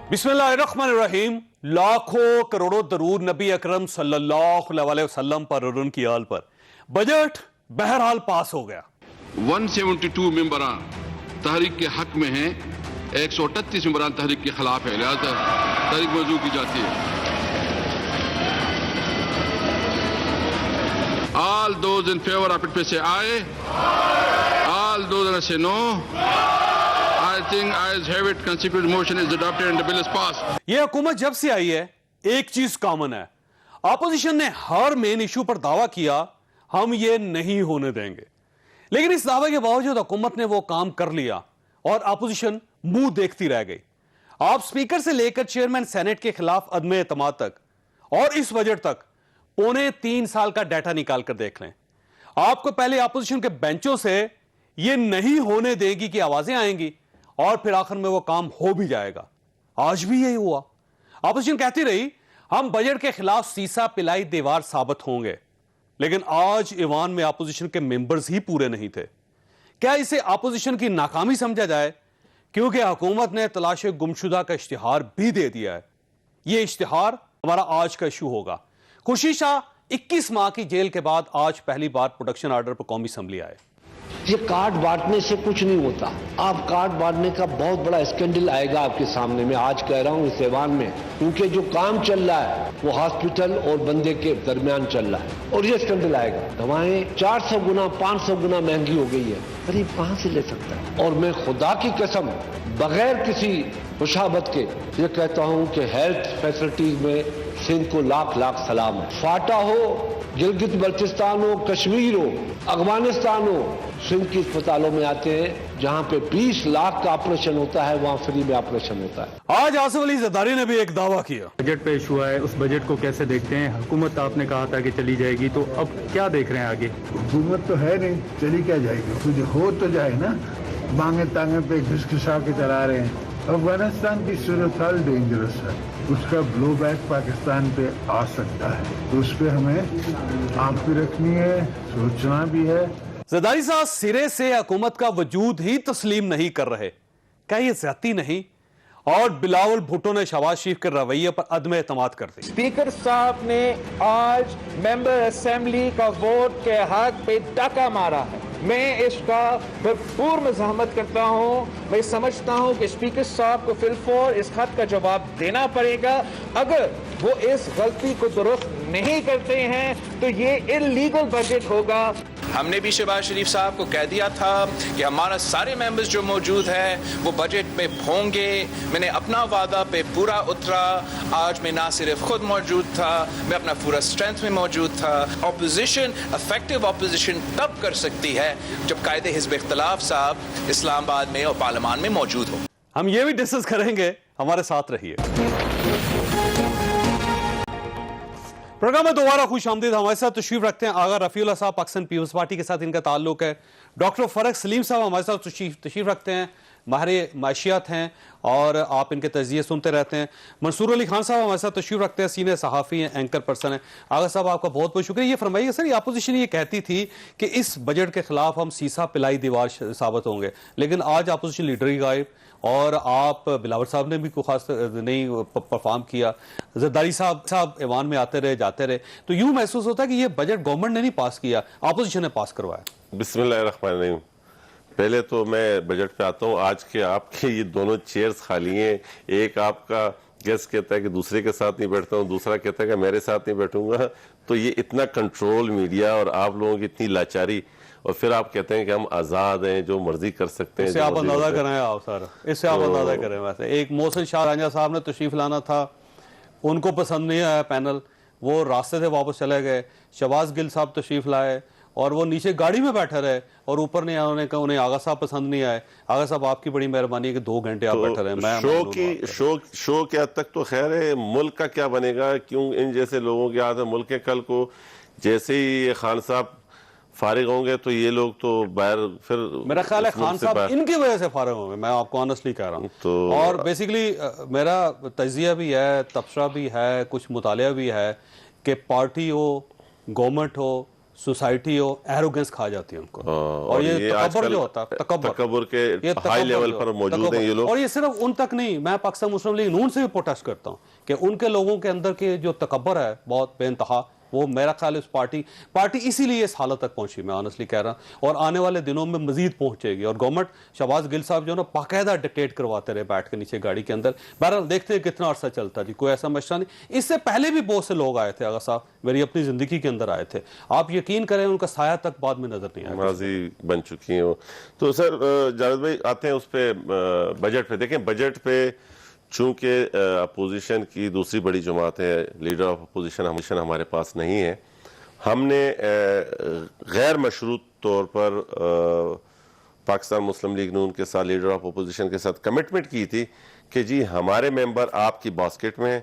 बिस्मिल्लाहिर्रहमानिर्रहीम। लाखों करोड़ों दरूद नबी अकरम सल्लल्लाहु अलैहि वसल्लम पर और उनकी आल पर। बजट बहरहाल पास हो गया। 172 मेंबरान तहरीक के हक में हैं, 138 मेंबरान तहरीक के खिलाफ है, लिहाजा तहरीक मंजूर की जाती है। All those in favor of it पे से आए, all those से no. I think ayes have it, constituted motion is adopted and the bill is passed. यह हुकूमत जब से आई है एक चीज कॉमन है, ऑपोजिशन ने हर मेन इशू पर दावा किया हम ये नहीं होने देंगे, लेकिन इस दावे के बावजूद हुकूमत ने वो काम कर लिया और ऑपोजिशन मुंह देखती रह गई। आप स्पीकर से लेकर चेयरमैन सेनेट के खिलाफ अदम एतमाद तक और इस बजट तक 3.25 साल का डाटा निकाल कर देख लें। आपको पहले ऑपोजिशन के बेंचों से यह नहीं होने देगी कि आवाजें आएंगी और फिर आखिर में वो काम हो भी जाएगा। आज भी यही हुआ। ऑपोजिशन कहती रही हम बजट के खिलाफ सीसा पिलाई दीवार साबित होंगे, लेकिन आज ईवान में ऑपोजिशन के मेंबर्स ही पूरे नहीं थे। क्या इसे ऑपोजिशन की नाकामी समझा जाए? क्योंकि हुकूमत ने तलाश गुमशुदा का इश्तिहार भी दे दिया है। यह इश्तिहार हमारा आज का इशू होगा। खुर्शीद शाह 21 माह की जेल के बाद आज पहली बार प्रोडक्शन ऑर्डर पर कौमी असम्बली आए। ये कार्ड बांटने से कुछ नहीं होता। आप कार्ड बांटने का बहुत बड़ा स्कैंडल आएगा आपके सामने। मैं आज कह रहा हूं इस ऐवान में, क्योंकि जो काम चल रहा है वो हॉस्पिटल और बंदे के दरमियान चल रहा है और ये स्कैंडल आएगा। दवाएं 400 गुना 500 गुना महंगी हो गई है। गरीब कहां से ले सकता है? और मैं खुदा की कसम बगैर किसी मुशाबत के ये कहता हूं कि हेल्थ फैसिलिटीज में सिंध को लाख लाख सलाम है। फाटा हो, गिलगित बल्चिस्तान हो, कश्मीर हो, अफगानिस्तान हो, सिंध के अस्पतालों में आते हैं जहां पे 20 लाख का ऑपरेशन होता है, वहां फ्री में ऑपरेशन होता है। आज आसिफ अली जरदारी ने भी एक दावा किया। बजट पेश हुआ है, उस बजट को कैसे देखते हैं? हुकूमत आपने कहा था कि चली जाएगी, तो अब क्या देख रहे हैं आगे? हुकूमत तो है नहीं, चली क्या जाएगी? कुछ हो तो जाए ना। मांगे तांगे पे घिसघिसा के चला रहे हैं। अफगानिस्तान की सूरत हाल डेंजरस है, उसका ब्लो बैक पाकिस्तान पे आ सकता है, तो उस पर हमें आंख भी रखनी है, सोचना भी है। जरदारी साहब सिरे से हुकूमत का वजूद ही तस्लीम नहीं कर रहे। क्या ये ज्यादती नहीं? और बिलावल भुट्टो ने शहबाज शरीफ के रवैये पर अदम एतमाद कर दी। स्पीकर साहब ने आज मेंबर असेंबली का वोट के हक पे डाका मारा है। मैं इसका भरपूर मज़ाहमत करता हूँ। मैं समझता हूँ कि स्पीकर साहब को फिलफौर इस खत का जवाब देना पड़ेगा। अगर वो इस गलती को दुरुस्त नहीं करते हैं तो ये इल्लीगल बजट होगा। हमने भी शहबाज शरीफ साहब को कह दिया था कि हमारा सारे मेंबर्स जो मौजूद हैं वो बजट में होंगे। मैंने अपना वादा पे पूरा उतरा। आज मैं ना सिर्फ खुद मौजूद था, मैं अपना पूरा स्ट्रेंथ में मौजूद था। ऑपोजिशन, इफेक्टिव ऑपोजिशन तब कर सकती है जब कायदे हिज़्ब इख्तिलाफ साहब इस्लामाबाद में और पार्लियामान में मौजूद हो। हम ये भी डिस्कस करेंगे, हमारे साथ रहिए। प्रोग्राम में दोबारा खुश आमदीद। हमारे साथ तशरीफ रखते हैं आगा रफीउल्लाह साहब, पाकिस्तान पीपल्स पार्टी के साथ इनका ताल्लुक है। डॉक्टर फरक सलीम साहब हमारे साथ तशरीफ रखते हैं, माहिर माशियात हैं और आप इनके तजिए सुनते रहते हैं। मंसूर अली खान साहब हमारे साथ तशरीफ रखते हैं, सीनियर सहाफ़ी हैं, एंकर पर्सन हैं। आगा साहब आपका बहुत बहुत शुक्रिया। ये फरमाइए सर, ये अपोजिशन ये कहती थी कि इस बजट के खिलाफ हम सीसा पिलाई दीवार साबित होंगे, लेकिन आज अपोजिशन लीडर ही गायब और आप बिलावल साहब ने भी कोई खास नहीं परफॉर्म किया। जरदारी साहब ऐवान में आते रहे जाते रहे, तो यूं महसूस होता है कि ये बजट गवर्नमेंट ने नहीं पास किया, अपोजिशन ने पास करवाया। बिस्मिल्लाहिर्रहमानिर्रहीम। पहले तो मैं बजट पे आता हूँ। आज के आपके ये दोनों चेयर्स खाली हैं। एक आपका गेस्ट कहता है कि दूसरे के साथ नहीं बैठता हूँ, दूसरा कहता है कि मेरे साथ नहीं बैठूंगा। तो ये इतना कंट्रोल मीडिया और आप लोगों की इतनी लाचारी, और फिर आप कहते हैं कि हम आज़ाद हैं, जो मर्जी कर सकते हैं। इससे आप अंदाजा करें, आप सर इससे आप अंदाजा करें। वैसे एक मोहसिन शाह रांझा साहब ने तशरीफ लाना था, उनको पसंद नहीं आया पैनल, वो रास्ते से वापस चले गए। शहबाज गिल साहब तशरीफ लाए और वो नीचे गाड़ी में बैठे रहे और ऊपर नहीं आया। उन्हें आगा साहब पसंद नहीं आए। आगा साहब आपकी बड़ी मेहरबानी है कि 2 घंटे आप बैठे रहे। मैं शो के हद तक तो खैर है, मुल्क का क्या बनेगा? क्यों इन जैसे लोगों के हाथ है मुल्क के। कल को जैसे ही खान साहब फारिग होंगे तो ये लोग तो बाहर, फिर मेरा ख्याल है खान साहब इनकी वजह से फारिग होंगे, मैं आपको ऑनेस्टली कह रहा हूँ। तो और बेसिकली मेरा तजिया भी है, तबसरा भी है, कुछ मुतालिया भी है कि पार्टी हो, गवर्नमेंट हो, सोसाइटी और एरोगेंस खा जाती है उनको। और ये तकब्बुर आजकल जो होता है, तकब्बुर के ये हाई लेवल पर मौजूद हैं ये लोग। और ये सिर्फ उन तक नहीं, मैं पाकिस्तान मुस्लिम लीग नून से भी प्रोटेस्ट करता हूँ कि उनके लोगों के अंदर के जो तकब्बुर है बहुत बेइंतहा, वो मेरा ख्याल है उस पार्टी इसीलिए इस हालत तक पहुंची, मैं ऑनेस्टली कह रहा हूं, और आने वाले दिनों में मजीद पहुंचेगी। और गवर्नमेंट, शहबाज गिल साहब जो ना बाकायदा डिक्टेट करवाते रहे बैठ के नीचे गाड़ी के अंदर। बहरहाल देखते हैं कितना अर्सा चलता जी, कोई ऐसा मसला नहीं। इससे पहले भी बहुत से लोग आए थे आगा साहब, मेरी अपनी जिंदगी के अंदर आए थे, आप यकीन करें उनका साया तक बाद में नजर नहीं आया, माजी बन चुकी हैं। तो सर जावेद भाई आते हैं उस पे बजट पे। देखें बजट पे चूंकि अपोजिशन की दूसरी बड़ी जमात है, लीडर ऑफ अपोजिशन हमारे पास नहीं है, हमने गैर मशरूत तौर पर पाकिस्तान मुस्लिम लीग नून के साथ, लीडर ऑफ अपोजिशन के साथ कमिटमेंट की थी कि जी हमारे मेंबर आपकी बास्केट में,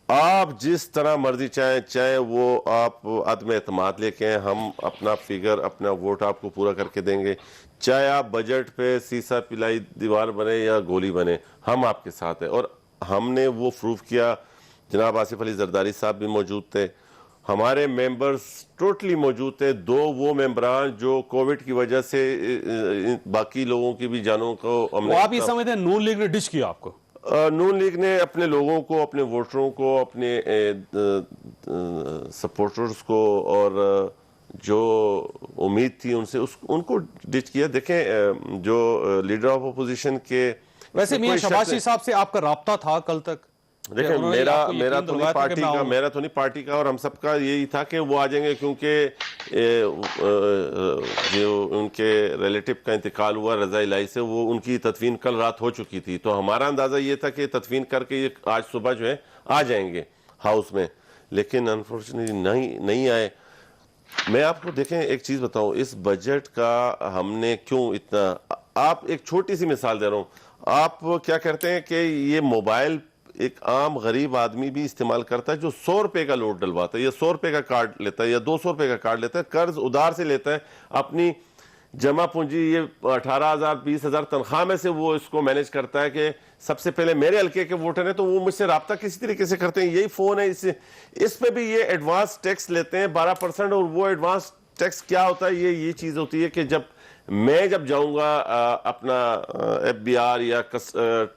आप जिस तरह मर्जी चाहे वो आप अदम एतमाद लेके हैं, हम अपना फिगर, अपना वोट आपको पूरा करके देंगे, चाहे आप बजट पे सीसा पिलाई दीवार बने या गोली बने, हम आपके साथ हैं। और हमने वो प्रूव किया। जनाब आसिफ अली जरदारी साहब भी मौजूद थे, हमारे मेंबर्स टोटली मौजूद थे। दो वो मेंबरान जो कोविड की वजह से बाकी लोगों की भी जानों को आप ये समझते हैं नून लीग ने डिश किया आपको? नून लीग ने अपने लोगों को, अपने वोटरों को, अपने सपोर्टर्स को और जो उम्मीद थी उनसे उनको डिच किया। देखें जो लीडर ऑफ अपोजिशन के, वैसे मियां शहबाज साहब से आपका राब्ता था कल तक? देखिए मेरा तो नहीं पार्टी का और हम सबका यही था कि वो आ जाएंगे, क्योंकि जो उनके रिलेटिव का इंतकाल हुआ रजा इलाही से, वो उनकी तदफीन कल रात हो चुकी थी। तो हमारा अंदाजा ये था कि तदफीन करके ये आज सुबह जो है आ जाएंगे हाउस में, लेकिन अनफॉर्चुनेटली नहीं आए। मैं आपको देखें एक चीज बताऊं, इस बजट का हमने क्यों इतना, आप एक छोटी सी मिसाल दे रहा हूं, आप क्या करते हैं कि ये मोबाइल एक आम गरीब आदमी भी इस्तेमाल करता है जो 100 रुपए का नोट डलवाता है या 100 रुपए का कार्ड लेता है या 200 रुपए का कार्ड लेता है, कर्ज उधार से लेता है, अपनी जमा पूंजी ये 18,000 20,000 तनख्वाह में से वो इसको मैनेज करता है कि सबसे पहले मेरे हल्के के वोटर हैं तो वो मुझसे राब्ता किसी तरीके से करते हैं, यही फोन है, इस पे भी ये एडवांस टैक्स लेते हैं 12%। और वो एडवांस टैक्स क्या होता है, ये चीज होती है कि जब जाऊंगा अपना FBR या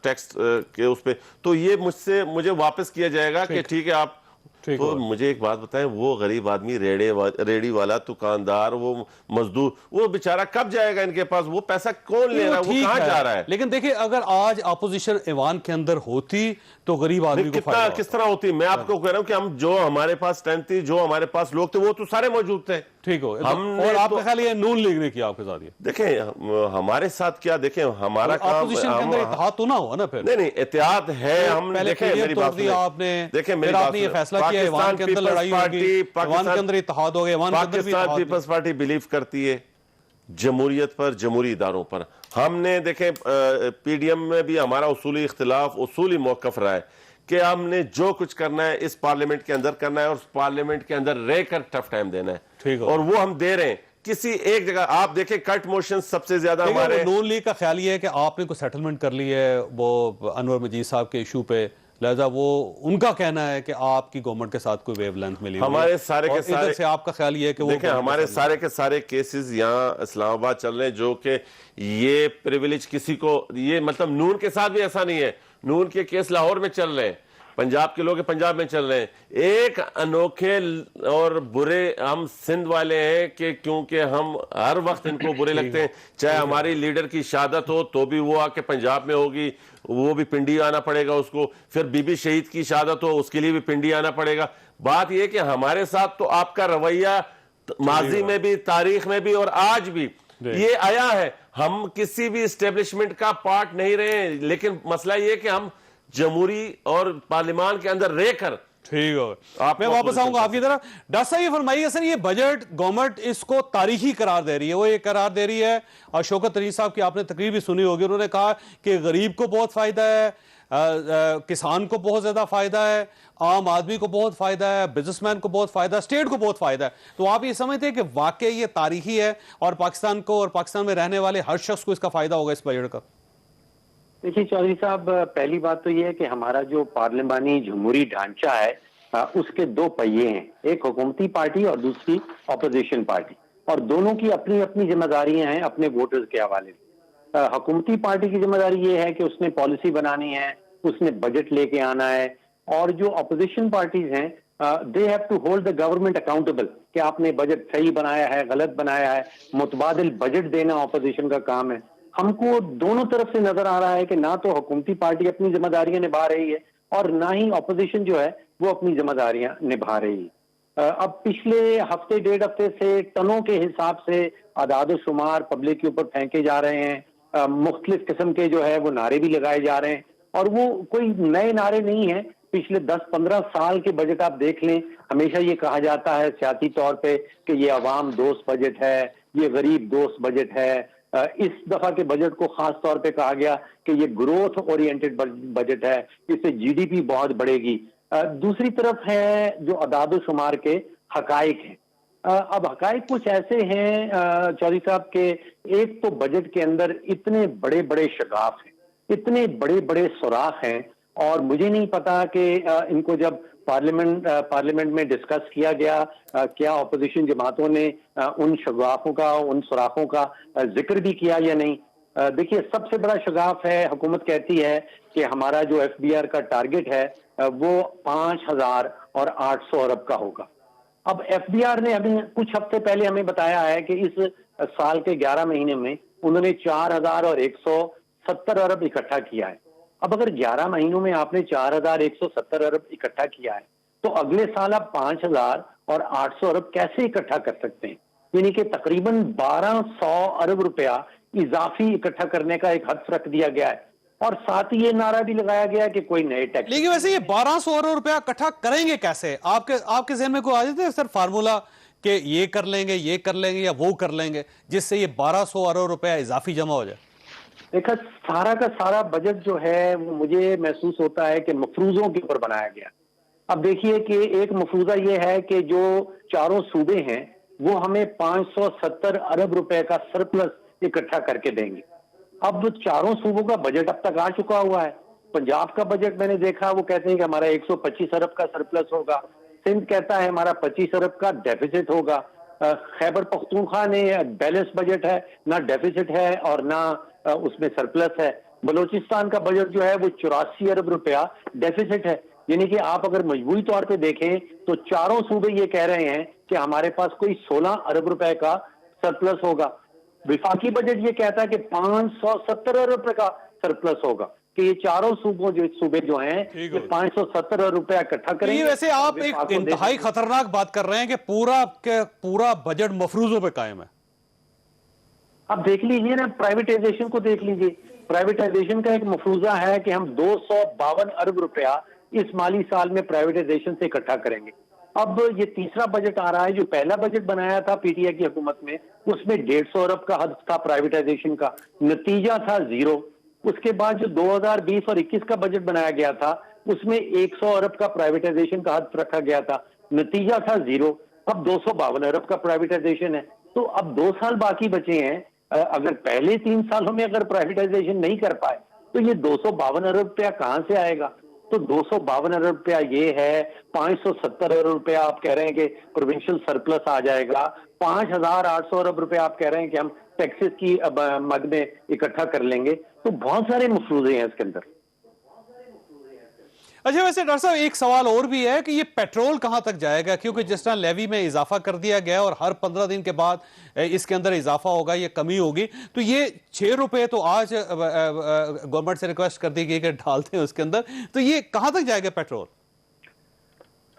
टैक्स के उस पे, तो ये मुझे वापस किया जाएगा कि ठीक है आप। तो मुझे एक बात बताएं, वो गरीब आदमी, रेडी वाला, दुकानदार, वो मजदूर, वो बेचारा कब जाएगा इनके पास? वो पैसा कौन ले रहा है, वो कहां जा रहा है? लेकिन देखिए अगर आज अपोजिशन ऐवान के अंदर होती तो गरीब आदमी को फायदा किस तरह होती? मैं आपको कह रहा हूं कि हम जो हमारे पास स्ट्रेंथ थी, जो हमारे पास लोग थे, वो तो सारे मौजूद थे। ठीक हो, और आपका ख्याल ये नून लीग ने किया आपके साथ? ये देखें हमारे साथ क्या, देखें हमारा काम, अपोजिशन के अंदर इत्तेहाद तो ना हुआ ना फिर? नहीं एहतियात है। हम देखें मेरी बात सुनिए, आपने देखें मेरी बात, आपने ये फैसला किया ऐवान के अंदर लड़ाई होगी, ऐवान के अंदर इत्तेहाद हो गया, ऐवान के अंदर भी पाकिस्तान पीपल्स पार्टी बिलीव करती है जमहूरियत पर, जमहूरी इदारों पर। हमने देखें PDM में भी हमारा उसूली इख्तिलाफ, उसूली मौक़िफ़ रहा है कि हमने जो कुछ करना है इस पार्लियामेंट के अंदर करना है और उस पार्लियामेंट के अंदर रहकर टफ टाइम देना है, ठीक है, और वो हम दे रहे हैं। किसी एक जगह आप देखें कट मोशन सबसे ज्यादा हमारे नून लीग का ख्याल ये है कि आपने कोई सेटलमेंट कर ली है वो अनवर मजीद साहब के इशू पे, लिहाजा वो उनका कहना है कि आपकी गवर्नमेंट के साथ कोई वेवलेंथ मिली, हमारे सारे के सारे से आपका ख्याल ये है कि वो देखें हमारे सारे के सारे केसेस यहाँ इस्लामाबाद चल रहे हैं, जो कि ये प्रिविलेज किसी को, ये मतलब नून के साथ भी ऐसा नहीं है, नून के केस लाहौर में चल रहे हैं, पंजाब के लोग पंजाब में चल रहे हैं। एक अनोखे और बुरे हम सिंध वाले हैं कि क्योंकि हम हर वक्त इनको बुरे लगते हैं, चाहे हमारी लीडर की शहादत हो तो भी वो आके पंजाब में होगी, वो भी पिंडी आना पड़ेगा उसको, फिर बीबी शहीद की शहादत हो उसके लिए भी पिंडी आना पड़ेगा। बात यह कि हमारे साथ तो आपका रवैया माजी में भी, तारीख में भी और आज भी ये आया है, हम किसी भी एस्टेब्लिशमेंट का पार्ट नहीं रहे, लेकिन मसला ये कि हम जमहूरी और पार्लियामान के अंदर रहकर, ठीक है, मैं वापस आऊंगा आपकी तरफ। डॉक्टर साहब ये फरमाइए सर, ये बजट गवर्नमेंट इसको तारीखी करार दे रही है, वो ये करार दे रही है, और शौकत तरीन साहब की आपने तकरीर भी सुनी होगी, उन्होंने कहा कि गरीब को बहुत फायदा है, किसान को बहुत ज्यादा फायदा है, आम आदमी को बहुत फायदा है, बिजनेसमैन को बहुत फायदा है, स्टेट को बहुत फायदा है। तो आप ये समझते हैं कि वाकई ये तारीखी है और पाकिस्तान को और पाकिस्तान में रहने वाले हर शख्स को इसका फायदा होगा इस बजट का? देखिए चौधरी साहब, पहली बात तो यह है कि हमारा जो पार्लियामानी जमहूरी ढांचा है उसके दो पहिए हैं, एक हुकूमती पार्टी और दूसरी ऑपोजिशन पार्टी, और दोनों की अपनी अपनी जिम्मेदारियां हैं अपने वोटर्स के हवाले से। हुकूमती पार्टी की जिम्मेदारी ये है कि उसने पॉलिसी बनानी है, उसने बजट लेके आना है, और जो ऑपोजिशन पार्टीज हैं they have to hold the government accountable कि आपने बजट सही बनाया है, गलत बनाया है, मुतबादिल बजट देना ऑपोजिशन का काम है। हमको दोनों तरफ से नजर आ रहा है कि ना तो हुकूमती पार्टी अपनी जिम्मेदारियां निभा रही है और ना ही ऑपोजिशन जो है वो अपनी जिम्मेदारियां निभा रही है। अब पिछले हफ्ते डेढ़ हफ्ते से टनों के हिसाब से आदाद शुमार पब्लिक के ऊपर फेंके जा रहे हैं, मुख्तलिफ किस्म के जो है वो नारे भी लगाए जा रहे हैं, और वो कोई नए नारे नहीं है। पिछले 10-15 साल के बजट आप देख लें, हमेशा ये कहा जाता है सियासी तौर पे कि ये अवाम दोस्त बजट है, ये गरीब दोस्त बजट है। इस दफा के बजट को खास तौर पे कहा गया कि ये ग्रोथ ओरिएंटेड बजट है, इससे जीडीपी बहुत बढ़ेगी। दूसरी तरफ है जो अदाद शुमार के हकाइक हैं। अब हकाइक कुछ ऐसे हैं चौधरी साहब के, एक तो बजट के अंदर इतने बड़े बड़े शगाफ हैं, इतने बड़े बड़े सुराख हैं, और मुझे नहीं पता कि इनको जब पार्लियामेंट में डिस्कस किया गया क्या ऑपोजिशन जमातों ने उन शगाफों का, उन सुराखों का जिक्र भी किया या नहीं। देखिए, सबसे बड़ा शगाफ है, हुकूमत कहती है कि हमारा जो एफबीआर का टारगेट है वो 5,800 अरब का होगा। अब एफबीआर ने अभी कुछ हफ्ते पहले हमें बताया है कि इस साल के 11 महीने में उन्होंने 4,170 अरब इकट्ठा किया है। अब अगर 11 महीनों में आपने 4,170 अरब इकट्ठा किया है तो अगले साल आप 5,800 अरब कैसे इकट्ठा कर सकते हैं? यानी कि तकरीबन 1,200 अरब रुपया इजाफी इकट्ठा करने का एक हद रख दिया गया है, और साथ ही ये नारा भी लगाया गया है कि कोई नए टैक्स। लेकिन वैसे ये 1,200 अरब रुपया इकट्ठा करेंगे कैसे? आपके ज़हन में कोई आ जाता है सर फार्मूला कि ये कर लेंगे, ये कर लेंगे या वो कर लेंगे, जिससे ये 1,200 अरब रुपया इजाफी जमा हो जाए? देखा, सारा का सारा बजट जो है वो मुझे महसूस होता है कि मफरूजों के ऊपर बनाया गया। अब देखिए कि एक मफरूजा ये है कि जो चारों सूबे हैं वो हमें 570 अरब रुपए का सरप्लस इकट्ठा करके देंगे। अब चारों सूबों का बजट अब तक आ चुका हुआ है। पंजाब का बजट मैंने देखा, वो कहते हैं कि हमारा 125 अरब का सरप्लस होगा। सिंध कहता है हमारा 25 अरब का डेफिसिट होगा। खैबर पख्तूनख्वा ने बैलेंस बजट है, ना डेफिसिट है और ना उसमें सरप्लस है। बलोचिस्तान का बजट जो है वो 84 अरब रुपया डेफिसिट है। यानी कि आप अगर मजबूरी तौर पे देखें तो चारों सूबे ये कह रहे हैं कि हमारे पास कोई 16 अरब रुपए का सरप्लस होगा। विफाकी बजट ये कहता है कि 570 अरब रुपए का सरप्लस होगा, कि ये चारों सूबे जो हैं ये 570 अरब रुपया इकट्ठा करेंगे। वैसे आप एक इंतहाई खतरनाक बात कर रहे हैं कि पूरा बजट मफरूजों पे कायम है। अब देख लीजिए ना, प्राइवेटाइजेशन को देख लीजिए। प्राइवेटाइजेशन का एक मफरूजा है कि हम 252 अरब रुपया इस माली साल में प्राइवेटाइजेशन से इकट्ठा करेंगे। अब ये तीसरा बजट आ रहा है। जो पहला बजट बनाया था पीटीआई की हुकूमत में, उसमें 150 अरब का हद था प्राइवेटाइजेशन का, नतीजा था 0। उसके बाद जो 2020 और 21 का बजट बनाया गया था उसमें 100 अरब का प्राइवेटाइजेशन का हद रखा गया था, नतीजा था 0। अब 252 अरब का प्राइवेटाइजेशन है। तो अब 2 साल बाकी बचे हैं। अगर पहले 3 सालों में अगर प्राइवेटाइजेशन नहीं कर पाए तो ये 252 अरब रुपया कहां से आएगा? तो 252 अरब रुपया ये है, 570 अरब रुपया आप कह रहे हैं कि प्रोविंशियल सरप्लस आ जाएगा, 5,800 अरब रुपया आप कह रहे हैं कि हम टैक्सेस की मद में इकट्ठा कर लेंगे। तो बहुत सारे मफरूजे हैं इसके अंदर। अच्छा, वैसे डॉक्टर साहब एक सवाल और भी है कि ये पेट्रोल कहां तक जाएगा, क्योंकि जिस तरह लेवी में इजाफा कर दिया गया और हर 15 दिन के बाद इसके अंदर इजाफा होगा, ये कमी होगी, तो ये 6 रुपए तो आज गवर्नमेंट से रिक्वेस्ट कर दी गई कि डालते हैं उसके अंदर, तो ये कहां तक जाएगा पेट्रोल?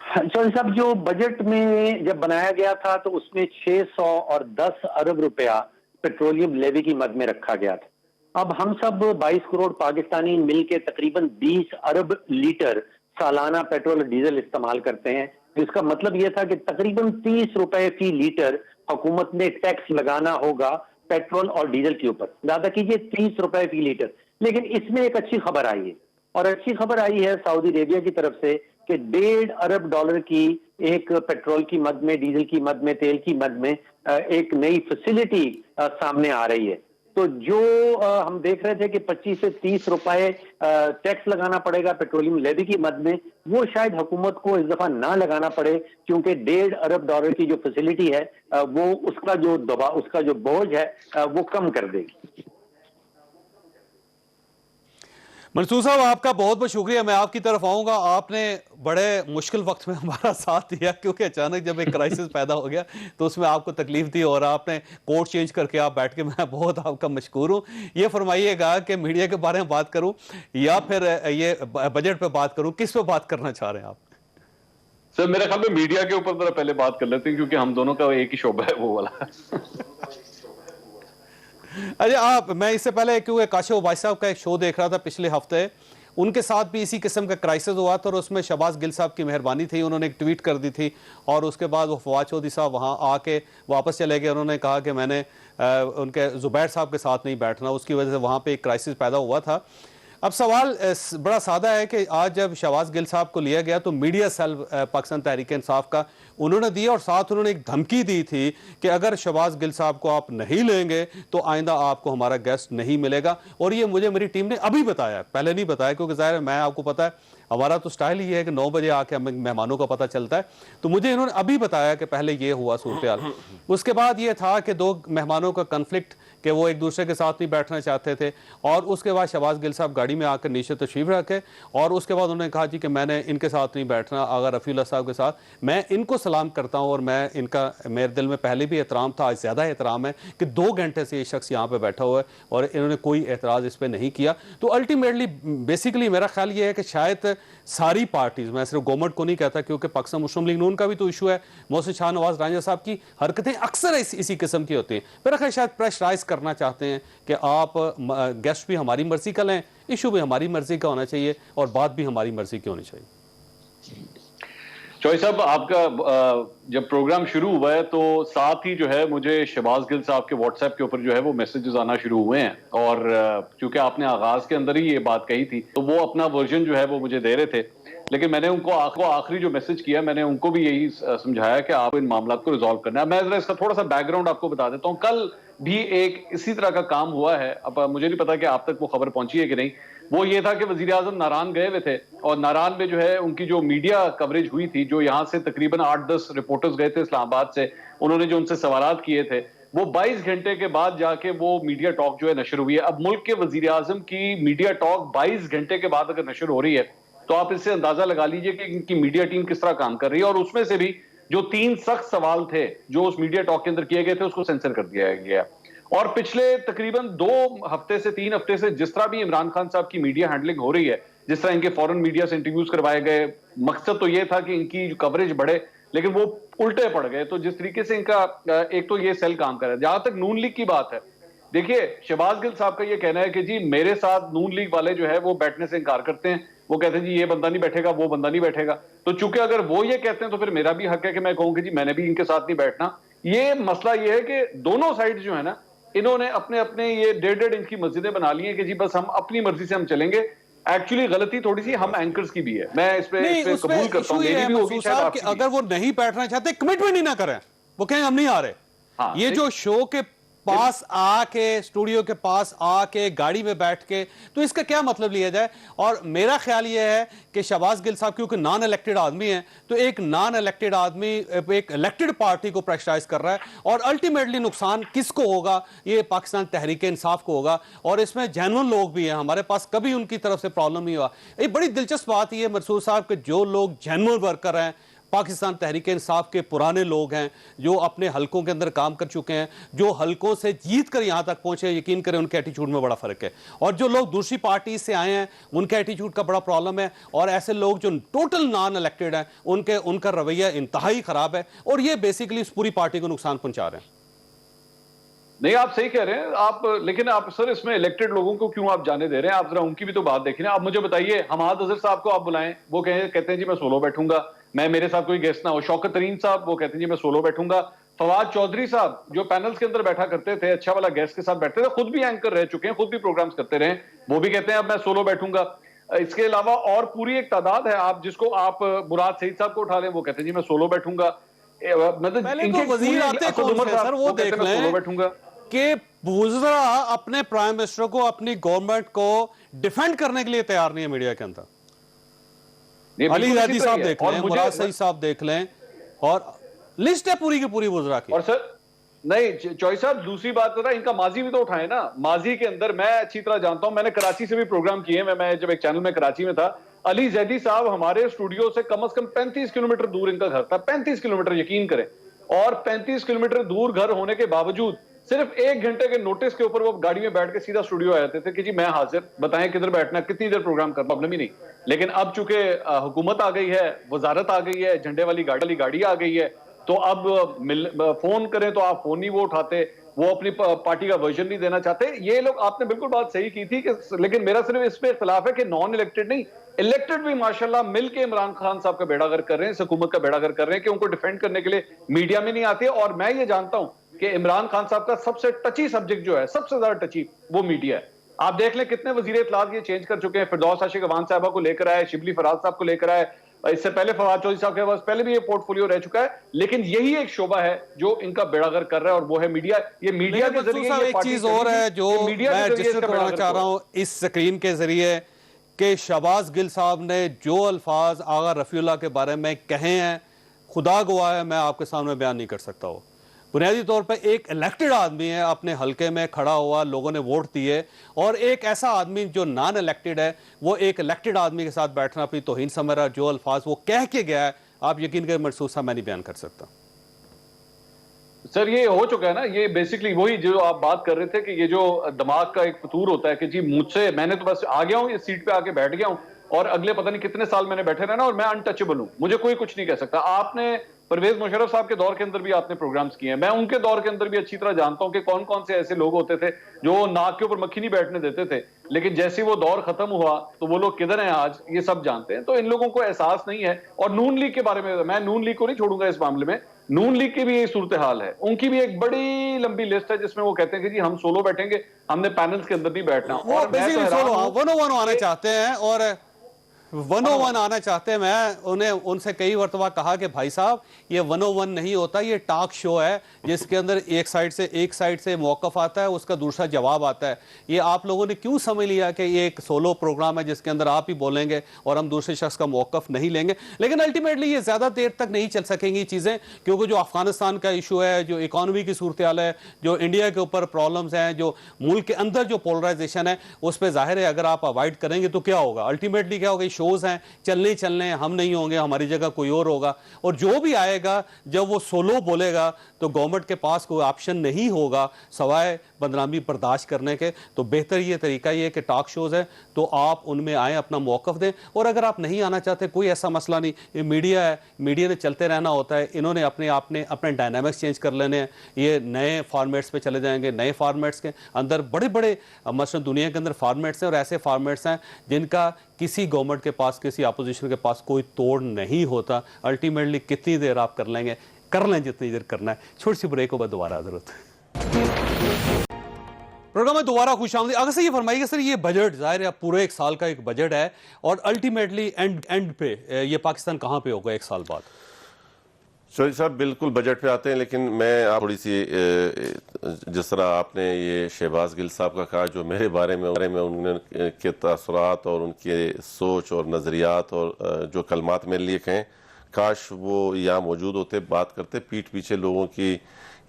चौधरी साहब, जो बजट में जब बनाया गया था तो उसमें 610 अरब रुपया पेट्रोलियम लेवी की मद में रखा गया था। अब हम सब 22 करोड़ पाकिस्तानी मिलके तकरीबन 20 अरब लीटर सालाना पेट्रोल और डीजल इस्तेमाल करते हैं। इसका मतलब यह था कि तकरीबन 30 रुपए फी लीटर हुकूमत ने टैक्स लगाना होगा पेट्रोल और डीजल के ऊपर। ज्यादा कीजिए 30 रुपए फी लीटर। लेकिन इसमें एक अच्छी खबर आई है, और अच्छी खबर आई है सऊदी अरेबिया की तरफ से कि $1.5 अरब की एक पेट्रोल की मद में, डीजल की मद में, तेल की मद में एक नई फैसिलिटी सामने आ रही है। तो जो हम देख रहे थे कि 25 से 30 रुपए टैक्स लगाना पड़ेगा पेट्रोलियम लेवी की मद में, वो शायद हुकूमत को इस दफा ना लगाना पड़े, क्योंकि $1.5 अरब की जो फैसिलिटी है वो उसका जो दबाव, उसका जो बोझ है वो कम कर देगी। मंसूर साहब, आपका बहुत बहुत शुक्रिया। मैं आपकी तरफ आऊंगा। आपने बड़े मुश्किल वक्त में हमारा साथ दिया, क्योंकि अचानक जब एक क्राइसिस पैदा हो गया तो उसमें आपको तकलीफ दी और आपने कोर्ट चेंज करके आप बैठ के, मैं बहुत आपका मशकूर हूं। ये फरमाइएगा कि मीडिया के बारे में बात करूं या फिर ये बजट पे बात करूं, किस पे बात करना चाह रहे हैं आप? सर मेरे ख्याल में मीडिया के ऊपर जरा पहले बात कर लेते हैं, क्योंकि हम दोनों का एक ही शोबा है, वो वाला। अच्छा, मैं इससे पहले क्योंकि काशिफ उबाई साहब का एक शो देख रहा था पिछले हफ्ते, उनके साथ भी इसी किस्म का क्राइसिस हुआ था और उसमें शहबाज गिल साहब की मेहरबानी थी, उन्होंने एक ट्वीट कर दी थी और उसके बाद वो फवाद चौधरी साहब वहाँ आके वापस चले गए। उन्होंने कहा कि मैंने उनके जुबैर साहब के साथ नहीं बैठना, उसकी वजह से वहाँ पे एक क्राइसिस पैदा हुआ था। अब सवाल बड़ा सादा है कि आज जब शहबाज गिल साहब को लिया गया तो मीडिया सेल पाकिस्तान तहरीक इंसाफ का उन्होंने दिया और साथ उन्होंने एक धमकी दी थी कि अगर शहबाज गिल साहब को आप नहीं लेंगे तो आइंदा आपको हमारा गेस्ट नहीं मिलेगा। और ये मुझे मेरी टीम ने अभी बताया, पहले नहीं बताया, क्योंकि ज़ाहिर है मैं, आपको पता है हमारा तो स्टाइल ही है कि 9 बजे आके हमें मेहमानों का पता चलता है, तो मुझे इन्होंने अभी बताया कि पहले ये हुआ सूरत। उसके बाद ये था कि 2 मेहमानों का कन्फ्लिक्ट, कि वो एक दूसरे के साथ नहीं बैठना चाहते थे, और उसके बाद शहबाज गिल साहब गाड़ी में आकर नीचे तशरीफ रखे और उसके बाद उन्होंने कहा जी कि मैंने इनके साथ नहीं बैठना, अगर रफ़ीउल्लाह साहब के साथ, मैं इनको सलाम करता हूँ और मैं इनका, मेरे दिल में पहले भी एहतराम था, आज ज़्यादा एहतराम है कि 2 घंटे से ये शख्स यहाँ पर बैठा हुआ है और इन्होंने कोई एतराज़ इस पर नहीं किया। तो अल्टीमेटली बेसिकली मेरा ख्याल ये है कि शायद सारी पार्टीज़, मैं सिर्फ गवर्नमेंट को नहीं कहता, क्योंकि पाकिस्तान मुस्लिम लीग नून का भी तो इशू है, मोहसिन शाह नवाज रांझा साहब की हरकतें अक्सर इसी किस्म की होती हैं। मेरा ख्याल शायद प्रेशराइज करना चाहते हैं कि आप गेस्ट भी हमारी मर्जी का लें, इशू भी हमारी मर्जी का होना चाहिए और बात भी हमारी मर्जी की होनी चाहिए। चौई साहब, आपका जब प्रोग्राम शुरू हुआ है तो साथ ही जो है मुझे शहबाज गिल साहब के व्हाट्सएप के ऊपर जो है वो मैसेजेस आना शुरू हुए हैं, और क्योंकि आपने आगाज के अंदर ही ये बात कही थी तो वो अपना वर्जन जो है वो मुझे दे रहे थे, लेकिन मैंने उनको आखिरी जो मैसेज किया, मैंने उनको भी यही समझाया कि आप इन मामला को रिजॉल्व करना है। मैं जरा इसका थोड़ा सा बैकग्राउंड आपको बता देता हूँ। कल भी एक इसी तरह का काम हुआ है, अब मुझे नहीं पता कि आप तक वो खबर पहुंची है कि नहीं। वो ये था कि वजीर आजम नारान गए हुए थे और नारान में जो है उनकी जो मीडिया कवरेज हुई थी, जो यहाँ से तकरीबन 8-10 रिपोर्टर्स गए थे इस्लामाबाद से, उन्होंने जो उनसे सवालात किए थे, वो 22 घंटे के बाद जाके वो मीडिया टॉक जो है नशर हुई है। अब मुल्क के वजीर आजम की मीडिया टॉक 22 घंटे के बाद अगर नशर हो रही है तो आप इससे अंदाजा लगा लीजिए कि इनकी मीडिया टीम किस तरह काम कर रही है। और उसमें से भी जो 3 सख्त सवाल थे जो उस मीडिया टॉक के अंदर किए गए थे उसको सेंसर कर दिया गया। और पिछले तकरीबन 2 हफ्ते से 3 हफ्ते से जिस तरह भी इमरान खान साहब की मीडिया हैंडलिंग हो रही है, जिस तरह इनके फॉरेन मीडिया से इंटरव्यूज करवाए गए, मकसद तो ये था कि इनकी कवरेज बढ़े, लेकिन वो उल्टे पड़ गए। तो जिस तरीके से इनका एक तो ये सेल काम कर रहा है। जहां तक नून लीग की बात है, देखिए शहबाज गिल साहब का ये कहना है कि जी मेरे साथ नून लीग वाले जो है वो बैठने से इनकार करते हैं, वो कहते हैं जी ये बंदा नहीं बैठेगा, वो बंदा नहीं बैठेगा। तो चूंकि अगर वो ये कहते हैं तो फिर मेरा भी हक है कि मैं कहूं कि जी मैंने भी इनके साथ नहीं बैठना। ये मसला ये है कि दोनों साइड जो है ना, इन्होंने अपने अपने ये 1.5 इंच की मस्जिदें बना ली हैं कि जी बस हम अपनी मर्जी से हम चलेंगे। एक्चुअली गलती थोड़ी सी हम एंकर्स की भी है, मैं इस पे कबूल करता हूं, मेरी भी होगी शायद आपकी। अगर वो नहीं बैठना चाहते, कमिटमेंट ही ना करें, वो कहें हम नहीं आ रहे। हाँ, ये जो शो के पास आके, स्टूडियो के पास आके, गाड़ी में बैठ के, तो इसका क्या मतलब लिया जाए? और मेरा ख्याल यह है कि शहबाज गिल साहब क्योंकि नॉन इलेक्टेड आदमी हैं, तो एक नॉन इलेक्टेड आदमी एक इलेक्टेड पार्टी को प्रेशराइज कर रहा है और अल्टीमेटली नुकसान किसको होगा? ये पाकिस्तान तहरीक इंसाफ को होगा। और इसमें जेन्युइन लोग भी हैं, हमारे पास कभी उनकी तरफ से प्रॉब्लम नहीं हुआ। ये बड़ी दिलचस्प बात यह है मंसूर साहब कि जो लोग जेन्युइन वर्कर हैं, पाकिस्तान तहरीक इंसाफ के पुराने लोग हैं, जो अपने हलकों के अंदर काम कर चुके हैं, जो हलकों से जीत कर यहाँ तक पहुंचे, यकीन करें उनके एटीट्यूड में बड़ा फर्क है। और जो लोग दूसरी पार्टी से आए हैं उनके एटीट्यूड का बड़ा प्रॉब्लम है। और ऐसे लोग जो टोटल नॉन इलेक्टेड हैं उनका रवैया इंतहाई खराब है और ये बेसिकली इस पूरी पार्टी को नुकसान पहुंचा रहे हैं। नहीं, आप सही कह रहे हैं आप, लेकिन आप सर इसमें इलेक्टेड लोगों को क्यों आप जाने दे रहे हैं? आप जरा उनकी भी तो बात देखें ना। आप मुझे बताइए, हमाद अजहर साहब को आप बुलाएं, वो कहते हैं जी मैं सोलो बैठूंगा, मैं मेरे साथ कोई गेस्ट ना हो। शौकत तरीन साहब वो कहते हैं जी मैं सोलो बैठूंगा। फवाद चौधरी साहब जो पैनल्स के अंदर बैठा करते थे, अच्छा वाला गेस्ट के साथ बैठते थे, खुद भी एंकर रह चुके हैं, खुद भी प्रोग्राम्स करते रहे, वो भी कहते हैं अब मैं सोलो बैठूंगा। इसके अलावा और पूरी एक तादाद है, आप जिसको आप मुराद सईद साहब को उठा लें, वो कहते हैं जी मैं सोलो बैठूंगा। मतलब वजीर आते कौन से सर, वो देख लें। सोलो बैठूंगा। कि वुज़रा अपने प्राइम मिनिस्टर को, अपनी गवर्नमेंट को डिफेंड करने के लिए तैयार नहीं है मीडिया के अंदर। अली जैदी साहब देख लें, मुराद सईद साहब देख लें, और लिस्ट है पूरी की पूरी वुज़रा की। और सर नहीं चौई साहब, दूसरी बात तो ना, इनका माजी भी तो उठाए ना। माजी के अंदर मैं अच्छी तरह जानता हूं, मैंने कराची से भी प्रोग्राम किए। मैं जब एक चैनल में कराची में था, अली जैदी साहब हमारे स्टूडियो से कम 35 किलोमीटर दूर इनका घर था। 35 किलोमीटर, यकीन करें। और 35 किलोमीटर दूर घर होने के बावजूद सिर्फ 1 घंटे के नोटिस के ऊपर वो गाड़ी में बैठ के सीधा स्टूडियो आ जाते थे कि जी मैं हाजिर, बताएं किधर बैठना, कितनी देर प्रोग्राम करना, प्रॉब्लम ही नहीं। लेकिन अब चूंकि हुकूमत आ गई है, वजारत आ गई है, झंडे वाली गाड़ी आ गई है, तो अब फोन करें तो आप फोन नहीं वो उठाते, वो अपनी पार्टी का वर्जन नहीं देना चाहते। ये लोग, आपने बिल्कुल बात सही की थी कि, लेकिन मेरा सिर्फ इस पे इख्तिलाफ है कि नॉन इलेक्टेड नहीं, इलेक्टेड भी माशाल्लाह मिलके इमरान खान साहब का बेड़ागर कर रहे हैं, इस हुकूमत का बेड़ागर कर रहे हैं कि उनको डिफेंड करने के लिए मीडिया में नहीं आते। और मैं ये जानता हूं कि इमरान खान साहब का सबसे टची सब्जेक्ट जो है, सबसे ज्यादा टची, वो मीडिया है। आप देख लें कितने वजीर इत्तलात ये चेंज कर चुके हैं। फिरदौस आशिक अवान साहबा को लेकर आए, शिबली फराज साहब को लेकर आए, इससे पहले फवाद चौधरी साहब के पास पहले भी ये पोर्टफोलियो रह चुका है। लेकिन यही एक शोबा है जो इनका बेड़ागर कर रहा है, और वो है मीडिया। ये मीडिया के जरिए एक चीज और है जो मैं डिस्कस करना चाह रहा हूं इस स्क्रीन के जरिए, कि शहबाज गिल साहब ने जो अल्फाज आगा रफीउल्लाह के बारे में कहे हैं, खुदा गवाह है मैं आपके सामने बयान नहीं कर सकता हूं। बुनियादी तौर पर एक इलेक्टेड आदमी है, अपने हलके में खड़ा हुआ, लोगों ने वोट दिए, और एक ऐसा आदमी जो नॉन इलेक्टेड है, वो एक इलेक्टेड आदमी के साथ बैठना अपनी तौहीन समझ रहा है। जो अल्फाज वो कह के गया है, आप यकीन करें महसूस मैं नहीं बयान कर सकता। सर ये हो चुका है ना, ये बेसिकली वही जो आप बात कर रहे थे कि ये जो दिमाग का एक फतूर होता है कि जी मुझसे, मैंने तो बस आ गया हूं, इस सीट पे आके बैठ गया हूं, और अगले पता नहीं कितने साल मैंने बैठे रहना, और मैं अनटचेबल हूं, मुझे कोई कुछ नहीं कह सकता। आपने परवेज मुशर्रफ साहब के दौर के अंदर भी आपने प्रोग्राम्स किए हैं, मैं उनके दौर के अंदर भी अच्छी तरह जानता हूं कि कौन कौन से ऐसे लोग होते थे जो नाक के ऊपर मक्खी नहीं बैठने देते थे। लेकिन जैसे वो दौर खत्म हुआ तो वो लोग किधर हैं आज, ये सब जानते हैं। तो इन लोगों को एहसास नहीं है। और नून लीग के बारे में, मैं नून लीग को नहीं छोड़ूंगा इस मामले में, नून लीग की भी यही सूरत हाल है। उनकी भी एक बड़ी लंबी लिस्ट है जिसमें वो कहते हैं कि जी हम सोलो बैठेंगे, हमने पैनल्स के अंदर नहीं बैठना। और वन आना चाहते हैं, और 101 आना चाहते हैं। मैं उन्हें उनसे कई मरतबा कहा कि भाई साहब ये 101 नहीं होता, ये टॉक शो है जिसके अंदर एक साइड से मौक़िफ़ आता है, उसका दूसरा जवाब आता है। ये आप लोगों ने क्यों समझ लिया कि ये एक सोलो प्रोग्राम है जिसके अंदर आप ही बोलेंगे और हम दूसरे शख्स का मौक़िफ़ नहीं लेंगे। लेकिन अल्टीमेटली ये ज़्यादा देर तक नहीं चल सकेंगी चीज़ें, क्योंकि जो अफगानिस्तान का इशू है, जो इकॉनमी की सूरत हाल है, जो इंडिया के ऊपर प्रॉब्लम्स हैं, जो मुल्क के अंदर जो पोलराइजेशन है, उस पर ज़ाहिर है अगर आप अवॉइड करेंगे तो क्या होगा, अल्टीमेटली क्या होगा, शोज हैं, चलने हम नहीं होंगे, हमारी जगह कोई और होगा। और जो भी आएगा जब वो सोलो बोलेगा तो गवर्नमेंट के पास कोई ऑप्शन नहीं होगा सवाए बदनामी बर्दाश्त करने के। तो बेहतर ये तरीका ये कि टॉक शोज है तो आप उनमें आए, अपना मौक़िफ़ दें। और अगर आप नहीं आना चाहते, कोई ऐसा मसला नहीं, ये मीडिया है, मीडिया ने चलते रहना होता है। इन्होंने अपने डायनामिक्स चेंज कर लेने हैं, ये नए फॉर्मेट्स पे चले जाएंगे। नए फॉर्मेट्स के अंदर बड़े बड़े मसलन दुनिया के अंदर फॉर्मेट्स हैं, और ऐसे फॉर्मेट्स हैं जिनका किसी गवर्नमेंट के पास, किसी अपोजिशन के पास कोई तोड़ नहीं होता। अल्टीमेटली कितनी देर आप कर लें जितनी देर करना है। छोटी सी ब्रेक के बाद दोबारा हाजिर प्रोग्राम में दोबारा खुशामदीद। अगर से ये फरमाइएगा सर, ये बजट ज़ाहिर है पूरे एक साल का एक बजट है, और अल्टीमेटली एंड पे ये पाकिस्तान कहाँ पे होगा एक साल बाद? शोरी साहब बिल्कुल बजट पे आते हैं, लेकिन मैं आप थोड़ी सी जिस तरह आपने ये शहबाज गिल साहब का कहा, जो मेरे बारे में उनके तासुरात और उनके सोच और नज़रियात और जो कलमात मेरे लिए कहें, काश वो यहाँ मौजूद होते, बात करते पीठ पीछे लोगों की।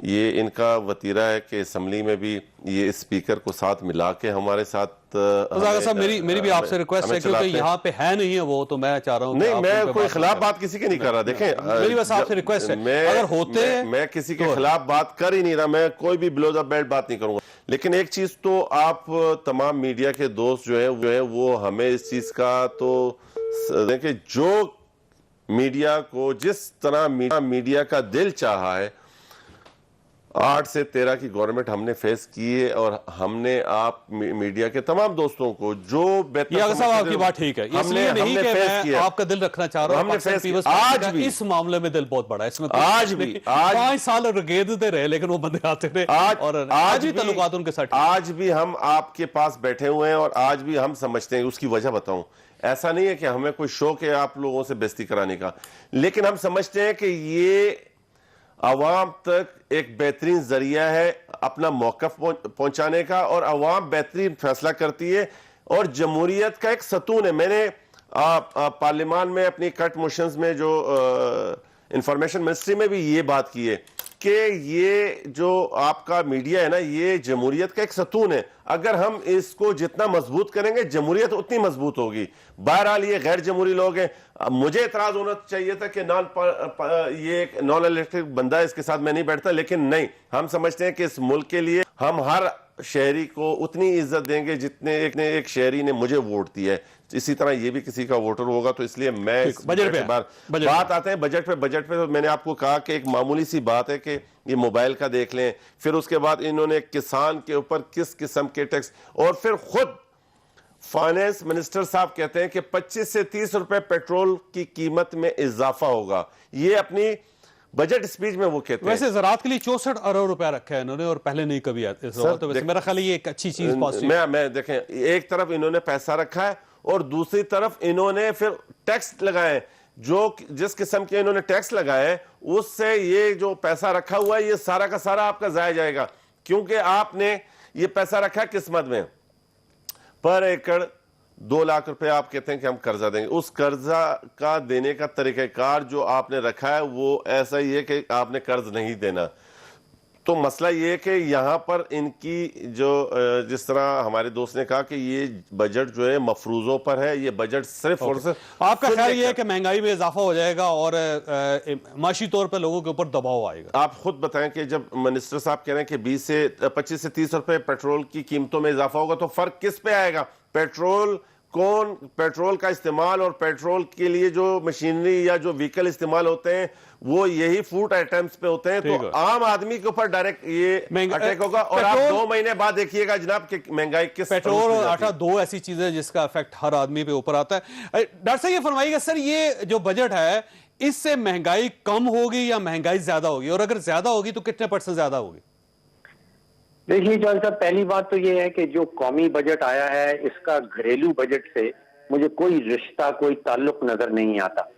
ये इनका वतीरा है कि असम्बली में भी ये स्पीकर को साथ मिला के हमारे साथ। साहब मेरी भी आपसे रिक्वेस्ट है, क्योंकि यहाँ पे है नहीं है वो, तो मैं चाह रहा हूँ नहीं, मैं कोई खिलाफ बात किसी की नहीं कर रहा। देखें, मेरी बस आपसे रिक्वेस्ट है, अगर होते मैं किसी के खिलाफ बात कर ही नहीं रहा, मैं कोई भी बिलो द बेल्ट बात नहीं करूंगा। लेकिन एक चीज तो आप तमाम मीडिया के दोस्त जो है वो हमें इस चीज का तो देखें, जो मीडिया को जिस तरह मीडिया का दिल चाहा है, 8 से 13 की गवर्नमेंट हमने फेस की है, और हमने आप मीडिया के तमाम दोस्तों को जो साहब आपकी बात ठीक है, इसलिए नहीं कि मैं आपका दिल रखना चाह रहा हूं, आज भी इस मामले में दिल बहुत बड़ा है। इसमें आज 5 साल रगेदते रहे, लेकिन वो बंदे आते थे, और आज भी ताल्लुकात उनके साथ। आज भी हम आपके पास बैठे हुए हैं, और आज भी हम समझते हैं। उसकी वजह बताऊं, ऐसा नहीं है कि हमें कोई शौक है आप लोगों से बेइज्जती कराने का, लेकिन हम समझते हैं कि ये अवाम तक एक बेहतरीन जरिया है अपना मौकफ पहुंचाने का, और अवाम बेहतरीन फैसला करती है और जमहूरियत का एक सतून है। मैंने पार्लियामान में अपनी कट मोशंस में जो इंफॉर्मेशन मिनिस्ट्री में भी ये बात की है कि ये जो आपका मीडिया है ना, ये जमहूरियत का एक सतून है। अगर हम इसको जितना मजबूत करेंगे जमहूरियत उतनी मजबूत होगी। बहरहाल ये गैर जमहूरी लोग हैं। मुझे इतराज होना चाहिए था कि ये एक नॉन इलेक्टेड बंदा है, इसके साथ मैं नहीं बैठता, लेकिन नहीं, हम समझते हैं कि इस मुल्क के लिए हम हर शहरी को उतनी इज्जत देंगे जितने एक शहरी ने मुझे वोट दिया है, इसी तरह ये भी किसी का वोटर होगा। तो इसलिए मैं बजट पे बात आते हैं बजट पे तो मैंने आपको कहा कि एक मामूली सी बात है कि ये मोबाइल का देख लें, फिर उसके बाद इन्होंने किसान के ऊपर किस किस्म के टैक्स, और फिर खुद फाइनेंस मिनिस्टर साहब कहते हैं कि 25 से 30 रुपए पेट्रोल की कीमत में इजाफा होगा। ये अपनी बजट स्पीच में वो कहते हैं। वैसे ज़राअत के लिए 64 अरब रुपया रखा है इन्होंने, और पहले नहीं कभी आते। तो वैसे मेरा ख्याल ये एक अच्छी चीज मैं देखें, एक तरफ इन्होंने पैसा रखा है और दूसरी तरफ इन्होंने फिर टैक्स लगाए, जो जिस किस्म के इन्होंने टैक्स लगाए उससे ये जो पैसा रखा हुआ है ये सारा का सारा आपका जाया जाएगा, क्योंकि आपने ये पैसा रखा किस्मत में। पर एकड़ 2 लाख रुपए आप कहते हैं कि हम कर्जा देंगे, उस कर्जा का देने का तरीक़ाकार जो आपने रखा है वो ऐसा ही है कि आपने कर्ज नहीं देना। तो मसला ये है कि यहाँ पर इनकी जो जिस तरह हमारे दोस्त ने कहा कि ये बजट जो है मफरूजों पर है, ये बजट सिर्फ और सिर्फ। आपका ख्याल ये है कि महंगाई में इजाफा हो जाएगा और माशी तौर पर लोगों के ऊपर दबाव आएगा? आप खुद बताएं कि जब मिनिस्टर साहब कह रहे हैं कि 25 से 30 रुपए पेट्रोल की कीमतों में इजाफा होगा, तो फर्क किस पे आएगा? पेट्रोल का इस्तेमाल और पेट्रोल के लिए जो मशीनरी या जो व्हीकल इस्तेमाल होते हैं वो यही फूड आइटम्स पे होते हैं। तो आम आदमी के ऊपर डायरेक्ट ये अटैक होगा। और आप 2 महीने बाद देखिएगा जनाब कि महंगाई किस पेट्रोल और आटा 2 ऐसी चीजें जिसका इफेक्ट हर आदमी पे ऊपर आता है। डॉक्टर साहब ये फरमाइएगा सर, ये जो बजट है इससे महंगाई कम होगी या महंगाई ज्यादा होगी, और अगर ज्यादा होगी तो कितने % ज्यादा होगी? देखिए जॉल साहब, पहली बात तो ये है कि जो कौमी बजट आया है इसका घरेलू बजट से मुझे कोई रिश्ता, कोई ताल्लुक नजर नहीं आता।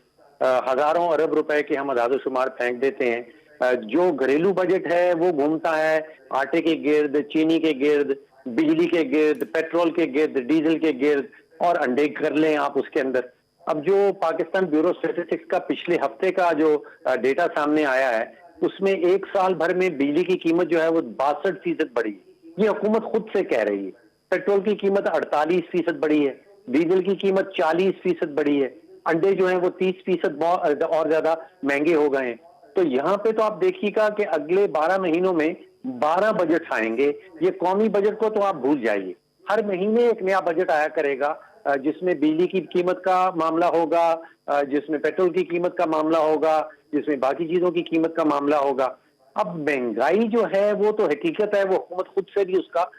हजारों अरब रुपए के हम अदादोशुमार फेंक देते हैं। जो घरेलू बजट है वो घूमता है आटे के गिर्द, चीनी के गिर्द, बिजली के गिर्द, पेट्रोल के गिर्द, डीजल के गिर्द, और अंडे कर लें आप उसके अंदर। अब जो पाकिस्तान ब्यूरो स्टैटिस्टिक्स का पिछले हफ्ते का जो डेटा सामने आया है उसमें 1 साल भर में बिजली की कीमत जो है वो 62% बढ़ी है। ये हुकूमत खुद से कह रही है। पेट्रोल की कीमत 48% बढ़ी है, डीजल की कीमत 40% बढ़ी है, अंडे जो हैं वो 30% और ज्यादा महंगे हो गए हैं। तो यहाँ पे तो आप देखिएगा कि अगले 12 महीनों में 12 बजट आएंगे। ये कौमी बजट को तो आप भूल जाइए, हर महीने एक नया बजट आया करेगा जिसमें बिजली की कीमत का मामला होगा, जिसमें पेट्रोल की कीमत का मामला होगा, जिसमें बाकी चीजों की कीमत का मामला होगा। अब महंगाई जो है वो तो हकीकत है, वो हुकूमत खुद से भी उसका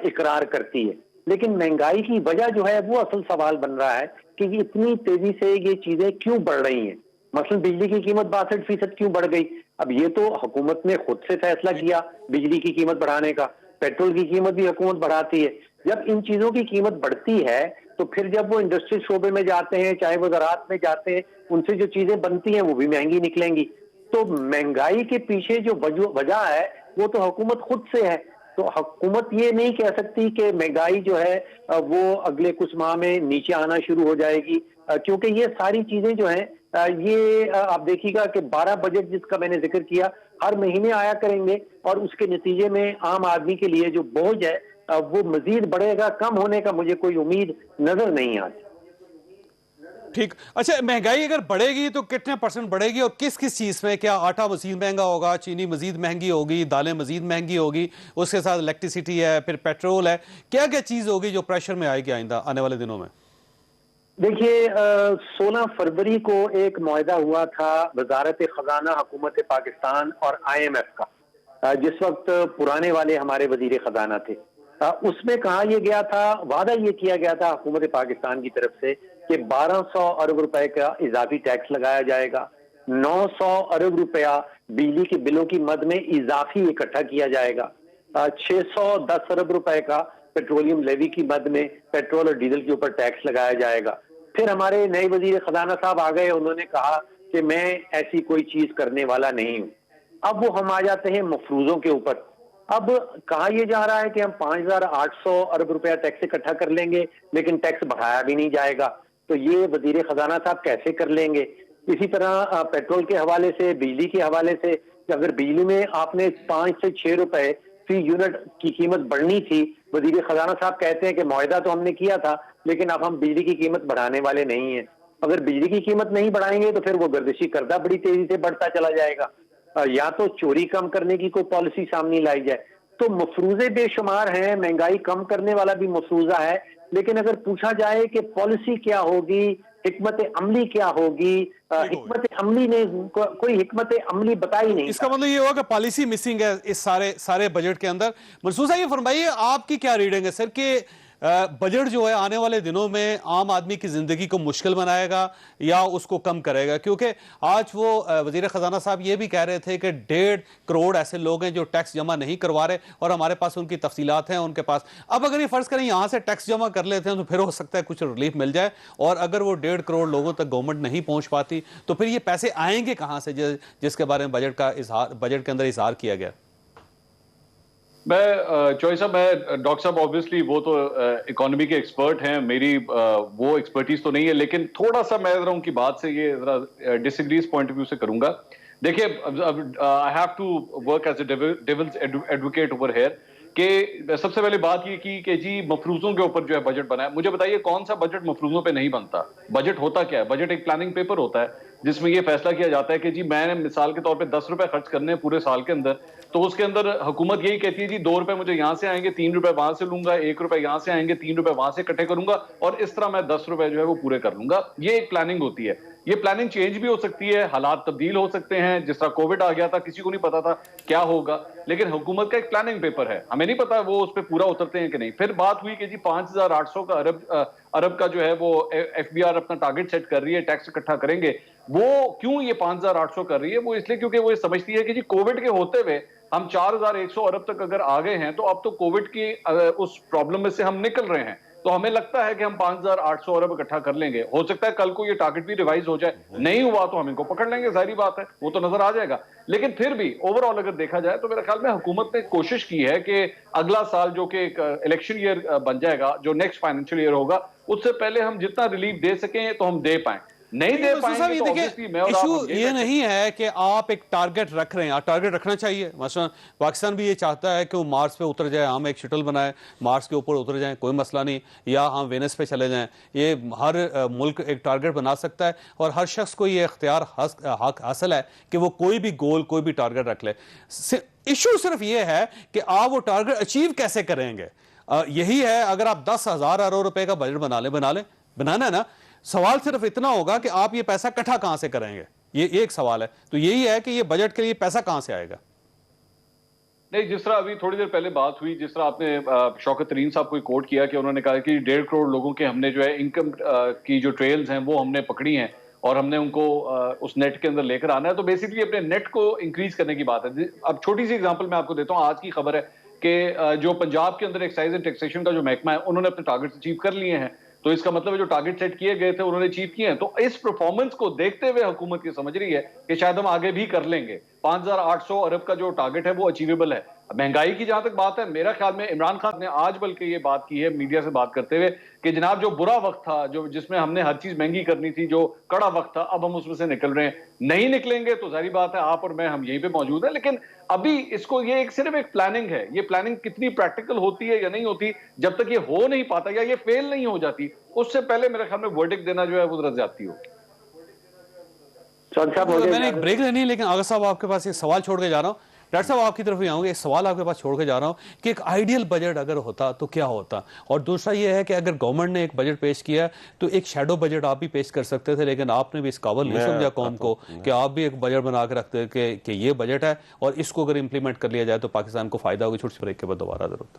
इकरार करती है, लेकिन महंगाई की वजह जो है वो असल सवाल बन रहा है कि इतनी तेजी से ये चीजें क्यों बढ़ रही हैं। मसलन बिजली की कीमत 62% क्यों बढ़ गई? अब ये तो हुकूमत ने खुद से फैसला किया बिजली की कीमत बढ़ाने का, पेट्रोल की कीमत भी हुकूमत बढ़ाती है। जब इन चीजों की कीमत बढ़ती है तो फिर जब वो इंडस्ट्री शोबे में जाते हैं, चाहे वो ज़राअत में जाते हैं, उनसे जो चीजें बनती हैं वो भी महंगी निकलेंगी। तो महंगाई के पीछे जो वजह है वो तो हुकूमत खुद से है। तो हुकूमत ये नहीं कह सकती कि महंगाई जो है वो अगले कुछ माह में नीचे आना शुरू हो जाएगी, क्योंकि ये सारी चीजें जो हैं ये आप देखिएगा कि 12 बजट जिसका मैंने जिक्र किया हर महीने आया करेंगे, और उसके नतीजे में आम आदमी के लिए जो बोझ है वो मजीद बढ़ेगा। कम होने का मुझे कोई उम्मीद नजर नहीं आती। ठीक, अच्छा महंगाई अगर बढ़ेगी तो कितने % बढ़ेगी और किस किस चीज में? क्या आटा मजीद महंगा होगा, चीनी मजीद महंगी होगी, दालें मजीद महंगी होगी, उसके साथ इलेक्ट्रिसिटी है, फिर पेट्रोल है, क्या क्या चीज होगी जो प्रेशर में आएगी आइंदा आने वाले दिनों में? देखिए 16 फरवरी को एक मुआहदा हुआ था वजारत खजाना हुकूमत पाकिस्तान और IMF का, जिस वक्त पुराने वाले हमारे वजीर खजाना थे। उसमें कहा यह गया था, वादा ये किया गया था हुकूमत पाकिस्तान की तरफ से कि 1200 अरब रुपए का इजाफी टैक्स लगाया जाएगा, 900 अरब रुपया बिजली के बिलों की मद में इजाफी इकट्ठा किया जाएगा, 610 अरब रुपए का पेट्रोलियम लेवी की मद में पेट्रोल और डीजल के ऊपर टैक्स लगाया जाएगा। फिर हमारे नए वजीर खजाना साहब आ गए, उन्होंने कहा कि मैं ऐसी कोई चीज करने वाला नहीं हूं। अब वो हम आ जाते हैं मफरूजों के ऊपर। अब कहा यह जा रहा है कि हम 5,800 अरब रुपया टैक्स इकट्ठा कर लेंगे, लेकिन टैक्स बढ़ाया भी नहीं जाएगा। तो ये वजीर खजाना साहब कैसे कर लेंगे? इसी तरह पेट्रोल के हवाले से, बिजली के हवाले से, अगर बिजली में आपने 5 से 6 रुपए फी यूनिट की कीमत बढ़नी थी, वजीर खजाना साहब कहते हैं कि मुआहदा तो हमने किया था, लेकिन अब हम बिजली की कीमत बढ़ाने वाले नहीं है। अगर बिजली की कीमत नहीं बढ़ाएंगे तो फिर वो गर्दिशी कर्जा बड़ी तेजी से बढ़ता चला जाएगा। या तो चोरी कम करने की कोई पॉलिसी सामने लाई जाए। तो मफरूजे बेशुमार हैं, महंगाई कम करने वाला भी मफरूजा है, लेकिन अगर पूछा जाए कि पॉलिसी क्या होगी, हिकमत अमली क्या होगी, हिकमत अमली ने कोई हिकमत अमली बताई नहीं। इसका मतलब ये हुआ कि पॉलिसी मिसिंग है इस सारे बजट के अंदर। मनसूर साहब, ये फरमाइए आपकी क्या रीडिंग है सर कि बजट जो है आने वाले दिनों में आम आदमी की जिंदगी को मुश्किल बनाएगा या उसको कम करेगा? क्योंकि आज वो वजीर खजाना साहब ये भी कह रहे थे कि 1.5 करोड़ ऐसे लोग हैं जो टैक्स जमा नहीं करवा रहे और हमारे पास उनकी तफसीलात हैं उनके पास। अब अगर ये फर्ज करें यहां से टैक्स जमा कर लेते हैं तो फिर हो सकता है कुछ रिलीफ मिल जाए, और अगर वो 1.5 करोड़ लोगों तक गवर्नमेंट नहीं पहुंच पाती तो फिर ये पैसे आएंगे कहां से, जिसके बारे में बजट के अंदर इजहार किया गया? मैं चॉइस साहब, मैं डॉक्टर साहब ऑब्वियसली वो तो इकोनॉमी के एक्सपर्ट हैं, मेरी वो एक्सपर्टीज तो नहीं है, लेकिन थोड़ा सा मैं जरा उनकी बात से ये जरा डिसएग्री इस पॉइंट ऑफ व्यू से करूंगा। देखिए, I have to work as a devil's advocate over here कि सबसे पहले बात ये की कि जी मफरूजों के ऊपर जो है बजट बना है। मुझे बताइए कौन सा बजट मफरूजों पे नहीं बनता? बजट होता क्या है? बजट एक प्लानिंग पेपर होता है जिसमें ये फैसला किया जाता है कि जी मैंने मिसाल के तौर पे 10 रुपए खर्च करने हैं पूरे साल के अंदर, तो उसके अंदर हुकूमत यही कहती है जी 2 रुपए मुझे यहां से आएंगे, 3 रुपए वहां से लूंगा, 1 रुपए यहां से आएंगे, 3 रुपए वहां से इकट्ठे करूंगा और इस तरह मैं 10 रुपए जो है वो पूरे कर लूंगा। ये एक प्लानिंग होती है। ये प्लानिंग चेंज भी हो सकती है, हालात तब्दील हो सकते हैं। जिस तरह कोविड आ गया था, किसी को नहीं पता था क्या होगा, लेकिन हुकूमत का एक प्लानिंग पेपर है, हमें नहीं पता वो उस पर पूरा उतरते हैं कि नहीं। फिर बात हुई कि जी 5,800 का अरब का जो है वो FBR अपना टारगेट सेट कर रही है, टैक्स इकट्ठा करेंगे। वो क्यों ये 5,800 कर रही है? वो इसलिए क्योंकि वो ये समझती है कि जी कोविड के होते हुए हम 4,100 अरब तक अगर आ गए हैं तो अब तो कोविड की उस प्रॉब्लम में से हम निकल रहे हैं, तो हमें लगता है कि हम 5,800 अरब इकट्ठा कर लेंगे। हो सकता है कल को ये टारगेट भी रिवाइज हो जाए, नहीं हुआ तो हम इनको पकड़ लेंगे, जाहिर बात है, वो तो नजर आ जाएगा। लेकिन फिर भी ओवरऑल अगर देखा जाए तो मेरे ख्याल में हुकूमत ने कोशिश की है कि अगला साल जो कि एक इलेक्शन ईयर बन जाएगा, जो नेक्स्ट फाइनेंशियल ईयर होगा, उससे पहले हम जितना रिलीफ दे सकें तो हम दे पाएं। नहीं दे पाएंगे तो ऑब्वियसली मैं और आप इशू ये नहीं है कि आप एक टारगेट रख रहे हैं, टारगेट रखना चाहिए। मसलन पाकिस्तान भी ये चाहता है कि वो मार्स पे उतर जाए, हम एक शटल बनाए मार्स के ऊपर उतर जाएं, कोई मसला नहीं, या हम वेनस पे चले जाएं। ये हर मुल्क एक टारगेट बना सकता है और हर शख्स को ये इख्तियार हक हासिल है कि वो कोई भी गोल, कोई भी टारगेट रख ले। इशू सिर्फ ये है कि आप वो टारगेट अचीव कैसे करेंगे, यही है। अगर आप 10,000 अरब रुपए का बजट बनाना है ना, सवाल सिर्फ इतना होगा कि आप ये पैसा इकट्ठा कहां से करेंगे, ये एक सवाल है। तो यही है कि ये बजट के लिए पैसा कहां से आएगा। नहीं, जिस तरह अभी थोड़ी देर पहले बात हुई, जिस तरह आपने शौकत तरीन साहब को कोट किया कि उन्होंने कहा कि 1.5 करोड़ लोगों के हमने जो है इनकम की जो ट्रेल्स हैं वो हमने पकड़ी हैं और हमने उनको उस नेट के अंदर लेकर आना है। तो बेसिकली अपने नेट को इंक्रीज करने की बात है। अब छोटी सी एग्जांपल मैं आपको देता हूं। आज की खबर है कि जो पंजाब के अंदर एक्साइज एंड टैक्सेशन का जो महकमा है, उन्होंने अपने टारगेट अचीव कर लिए हैं। तो इसका मतलब है जो टारगेट सेट किए गए थे उन्होंने अचीव किए हैं। तो इस परफॉर्मेंस को देखते हुए हुकूमत ये समझ रही है कि शायद हम आगे भी कर लेंगे। 5,800 अरब का जो टारगेट है वो अचीवेबल है। महंगाई की जहां तक बात है, मेरा ख्याल में इमरान खान ने आज बल्कि ये बात की है मीडिया से बात करते हुए कि जनाब जो बुरा वक्त था, जो जिसमें हमने हर चीज महंगी करनी थी, जो कड़ा वक्त था, अब हम उसमें से निकल रहे हैं। नहीं निकलेंगे तो जाहिर बात है आप और मैं हम यहीं पे मौजूद है, लेकिन अभी इसको ये सिर्फ एक प्लानिंग है। ये प्लानिंग कितनी प्रैक्टिकल होती है या नहीं होती, जब तक ये हो नहीं पाता या ये फेल नहीं हो जाती, उससे पहले मेरे ख्याल में वर्डिक्ट देना जो है वो जरा ज्यादती हो। मैंने एक ब्रेक लेनी है, लेकिन आगा साहब आपके पास एक सवाल छोड़ के जा रहा हूं। डॉक्टर साहब आपकी तरफ ही आऊंगे, एक सवाल आपके पास छोड़ के जा रहा हूं कि एक आइडियल बजट अगर होता तो क्या होता, और दूसरा ये है कि अगर गवर्नमेंट ने एक बजट पेश किया तो एक शैडो बजट आप भी पेश कर सकते थे, लेकिन आपने भी इस काबिल नहीं समझा कौम को कि आप भी एक बजट बना के रखते कि ये बजट है और इसको अगर इंप्लीमेंट कर लिया जाए तो पाकिस्तान को फायदा होगा। छोटी सी ब्रेक के बाद दोबारा जरूरत।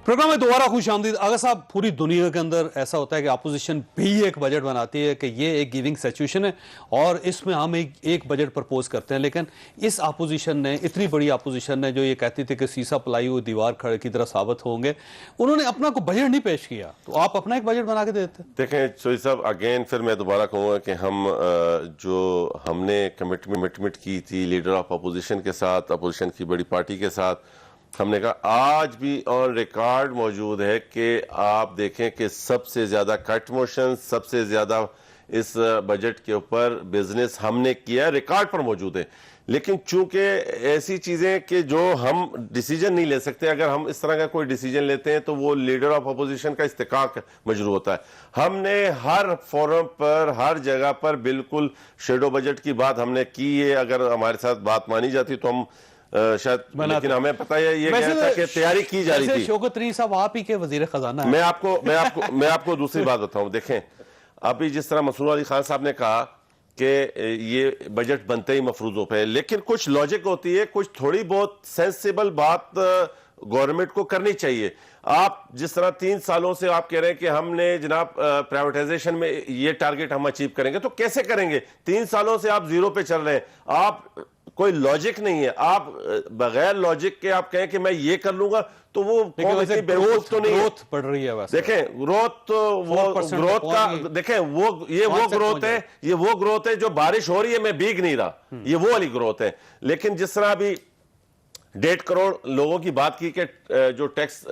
प्रोग्राम में दोबारा खुश आमदीद। अगर साहब, पूरी दुनिया के अंदर ऐसा होता है कि अपोजिशन भी एक बजट बनाती है कि ये एक गिविंग सिचुएशन है और इसमें हम एक बजट प्रपोज करते हैं, लेकिन इस अपोजिशन ने, इतनी बड़ी अपोजिशन ने जो ये कहती थी कि सीसा पलाई हुई दीवार खड़े की तरह साबित होंगे, उन्होंने अपना कोई बजट नहीं पेश किया, तो आप अपना एक बजट बना के देते। देखें चोई साहब, अगेन फिर मैं दोबारा कहूँगा कि हम जो हमने कमिटमेंट की थी लीडर ऑफ अपोजिशन के साथ, अपोजिशन की बड़ी पार्टी के साथ, हमने कहा आज भी ऑन रिकॉर्ड मौजूद है कि आप देखें कि सबसे ज्यादा कट मोशन, सबसे ज्यादा इस बजट के ऊपर बिजनेस हमने किया, रिकॉर्ड पर मौजूद है। लेकिन चूंकि ऐसी चीजें कि जो हम डिसीजन नहीं ले सकते, अगर हम इस तरह का कोई डिसीजन लेते हैं तो वो लीडर ऑफ अपोजिशन का इस्तेकाक मजरू होता है। हमने हर फोरम पर, हर जगह पर बिल्कुल शेडो बजट की बात हमने की है। अगर हमारे साथ बात मानी जाती तो हम शायद, लेकिन हमें पता है ये क्या था कि तैयारी की जा रही थी। शौकत तरीन साहब आप ही के वजीर खजाना है। मैं आपको दूसरी बात बताऊं। देखें, अभी जिस तरह मसूद अली खान साहब ने कहा कि ये बजट बनते ही मफरूजों पे, लेकिन कुछ लॉजिक होती है, कुछ थोड़ी बहुत सेंसिबल बात गवर्नमेंट को करनी चाहिए। आप जिस तरह 3 सालों से आप कह रहे हैं कि हमने जनाब प्राइवेटाइजेशन में ये टारगेट हम अचीव करेंगे, तो कैसे करेंगे? 3 सालों से आप जीरो पे चल रहे हैं, आप कोई लॉजिक नहीं है। आप बगैर लॉजिक के आप कहें कि मैं ये कर लूंगा, तो वो ग्रोथ तो नहीं, ग्रोथ बढ़ रही है वैसे। देखें ग्रोथ तो वो ग्रोथ का, देखें वो ग्रोथ है, ये वो ग्रोथ है जो बारिश हो रही है मैं भीग नहीं रहा, ये वो वाली ग्रोथ है। लेकिन जिस तरह अभी 1.5 करोड़ लोगों की बात की कि जो टैक्स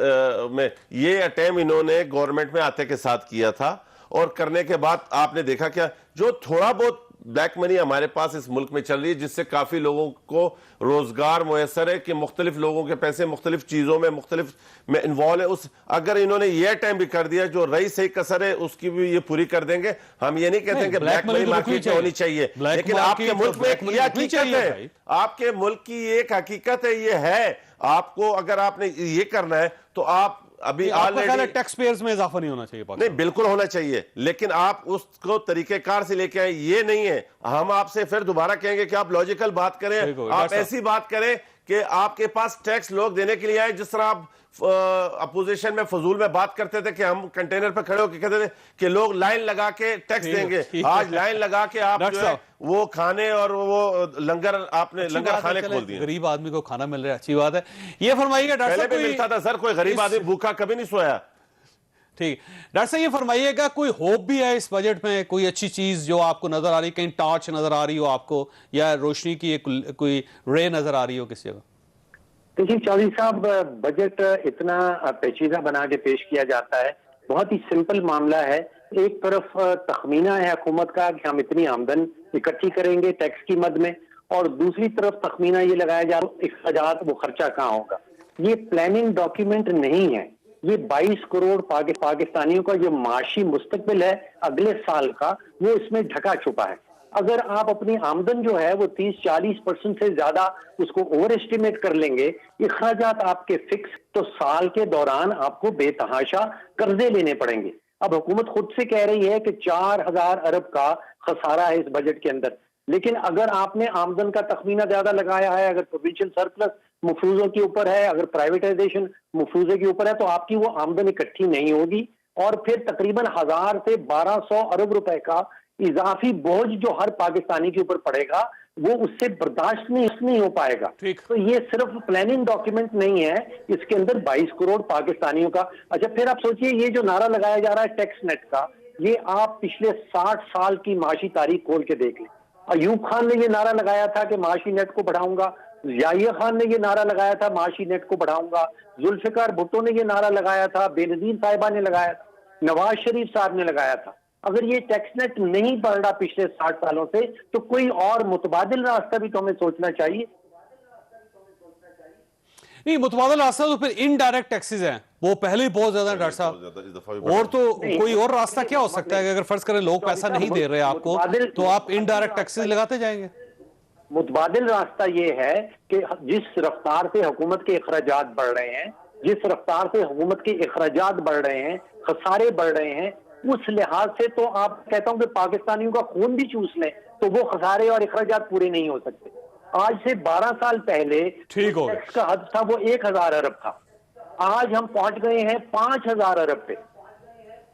में, ये अटेम्प्ट इन्होंने गवर्नमेंट में आते के साथ किया था, और करने के बाद आपने देखा क्या, जो थोड़ा बहुत ब्लैक मनी हमारे पास इस मुल्क में चल रही है, जिससे काफी लोगों को रोजगार मुयसर है कि मुख्तलिफ लोगों के पैसे मुख्तलिफ चीजों में, मुख्तलिफ में इन्वॉल्व है। उस अगर इन्होंने ये टाइम भी कर दिया, जो रही सही कसर है उसकी भी ये पूरी कर देंगे। हम ये नहीं कहते कि ब्लैक मनी मार्केट होनी चाहिए, लेकिन आपके मुल्क में एक हकीकत है, आपके मुल्क की एक हकीकत है, ये है। आपको अगर आपने ये करना है तो आप अभी ऑलरेडी टैक्स पेयर्स में इजाफा नहीं होना चाहिए। नहीं, बिल्कुल होना चाहिए, लेकिन आप उसको तरीकेकार से लेके आए, ये नहीं है। हम आपसे फिर दोबारा कहेंगे कि आप लॉजिकल बात करें, आप ऐसी बात करें कि आपके पास टैक्स लोग देने के लिए आए। जिस तरह आप अपोजिशन में फजूल में बात करते थे कि हम कंटेनर पर खड़े होकर कहते थे कि लोग लाइन लगा के टैक्स देंगे, आज लाइन लगा के आप जो है वो खाने और वो लंगर, आपने लंगर खाने खोल दिए। गरीब आदमी को खाना मिल रहा है, अच्छी बात है। ये फरमाइएगा डॉक्टर साहब, पहले भी मिलता था सर, कोई गरीब आदमी भूखा कभी नहीं सोया। ठीक, डॉक्टर साहब ये फरमाइएगा, कोई होप भी है इस बजट में, कोई अच्छी चीज जो आपको नजर आ रही, कहीं टॉर्च नजर आ रही हो आपको, या रोशनी की कोई रे नजर आ रही हो किसी जगह? देखिए चौधरी साहब, बजट इतना पेचीदा बना के पेश किया जाता है, बहुत ही सिंपल मामला है। एक तरफ तखमीना है हुकूमत का कि हम इतनी आमदन इकट्ठी करेंगे टैक्स की मद में, और दूसरी तरफ तखमीना ये लगाया जा रहा है अखराजात, वो खर्चा कहाँ होगा। ये प्लानिंग डॉक्यूमेंट नहीं है, ये 22 करोड़ पाकिस्तानियों का जो माशी मुस्तकबिल है अगले साल का, वो इसमें ढका छुपा है। अगर आप अपनी आमदन जो है वो 30-40% से ज्यादा उसको ओवर एस्टिमेट कर लेंगे, इखराजात आपके फिक्स, तो साल के दौरान आपको बेतहाशा कर्जे लेने पड़ेंगे। अब हुकूमत खुद से कह रही है कि 4000 अरब का खसारा है इस बजट के अंदर, लेकिन अगर आपने आमदन का तखमीना ज्यादा लगाया है, अगर प्रोविंशियल सरप्लस मफरूजों के ऊपर है, अगर प्राइवेटाइजेशन मफरूजे के ऊपर है, तो आपकी वो आमदन इकट्ठी नहीं होगी, और फिर तकरीबन 1000 से 1200 अरब रुपए का इजाफी बोझ जो हर पाकिस्तानी के ऊपर पड़ेगा, वो उससे बर्दाश्त नहीं हो पाएगा। तो ये सिर्फ प्लानिंग डॉक्यूमेंट नहीं है, इसके अंदर 22 करोड़ पाकिस्तानियों का। अच्छा, फिर आप सोचिए, ये जो नारा लगाया जा रहा है टैक्स नेट का, ये आप पिछले 60 साल की माशी तारीख खोल के देख लें। अयूब खान ने ये नारा लगाया था कि माशी नेट को बढ़ाऊंगा, याहिया खान ने ये नारा लगाया था माशी नेट को बढ़ाऊंगा, जुल्फिकार भुट्टो ने ये नारा लगाया था, बेनजीर साहिबा ने लगाया था, नवाज शरीफ साहब ने लगाया था। अगर ये टैक्स नेट नहीं बढ़ रहा पिछले 60 सालों से, तो कोई और मुतबादिल रास्ता भी तो हमें सोचना चाहिए। नहीं, मुतबादिल रास्ता तो फिर इनडायरेक्ट टैक्सेस हैं, वो पहले ही बहुत ज्यादा डॉक्टर साहब, और तो कोई और रास्ता क्या हो सकता है कि अगर फर्ज करें लोग पैसा नहीं दे रहे आपको, तो आप इनडायरेक्ट टैक्सेस लगाते जाएंगे। मुतबादिल रास्ता ये है कि जिस रफ्तार से हुकूमत के अखराजात बढ़ रहे हैं, जिस रफ्तार से हुकूमत के अखराजात बढ़ रहे हैं, खसारे बढ़ रहे हैं, उस लिहाज से तो आप कहता हूं कि पाकिस्तानियों का खून भी चूस लें तो वो खसारे और अखराजात पूरे नहीं हो सकते। आज से 12 साल पहले टैक्स का हद था वो 1000 अरब था, आज हम पहुंच गए हैं 5,000 अरब पे।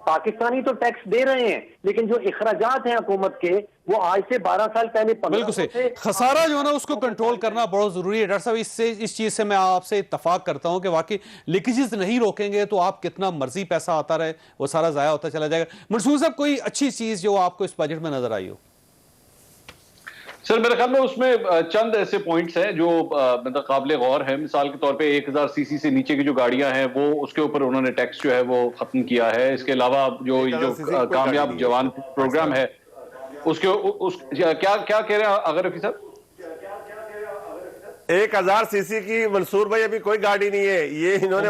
पाकिस्तानी तो टैक्स दे रहे हैं, लेकिन जो इखराजात हैं हुकूमत के, वो आज से 12 साल पहले 15 बिल्कुल सही। खसारा जो है ना उसको कंट्रोल करना बहुत जरूरी है। डॉक्टर साहब, इस चीज से मैं आपसे इत्तफाक करता हूं कि वाकई लीकेजेस नहीं रोकेंगे तो आप कितना मर्जी पैसा आता रहे वो सारा जाया होता चला जाएगा। मंसूर साहब, कोई अच्छी चीज जो आपको इस बजट में नजर आई हो? सर मेरे ख्याल में उसमें चंद ऐसे पॉइंट्स हैं जो मतलब काबिल गौर है। मिसाल के तौर पे 1000 सीसी से नीचे की जो गाड़ियां हैं वो उसके ऊपर उन्होंने टैक्स जो है वो खत्म किया है। इसके अलावा जो कामयाब जवान प्रोग्राम है उसके क्या क्या कह रहे हैं अगर रफी साहब? 1000 सीसी की मंसूर भाई अभी कोई गाड़ी नहीं है, ये इन्होंने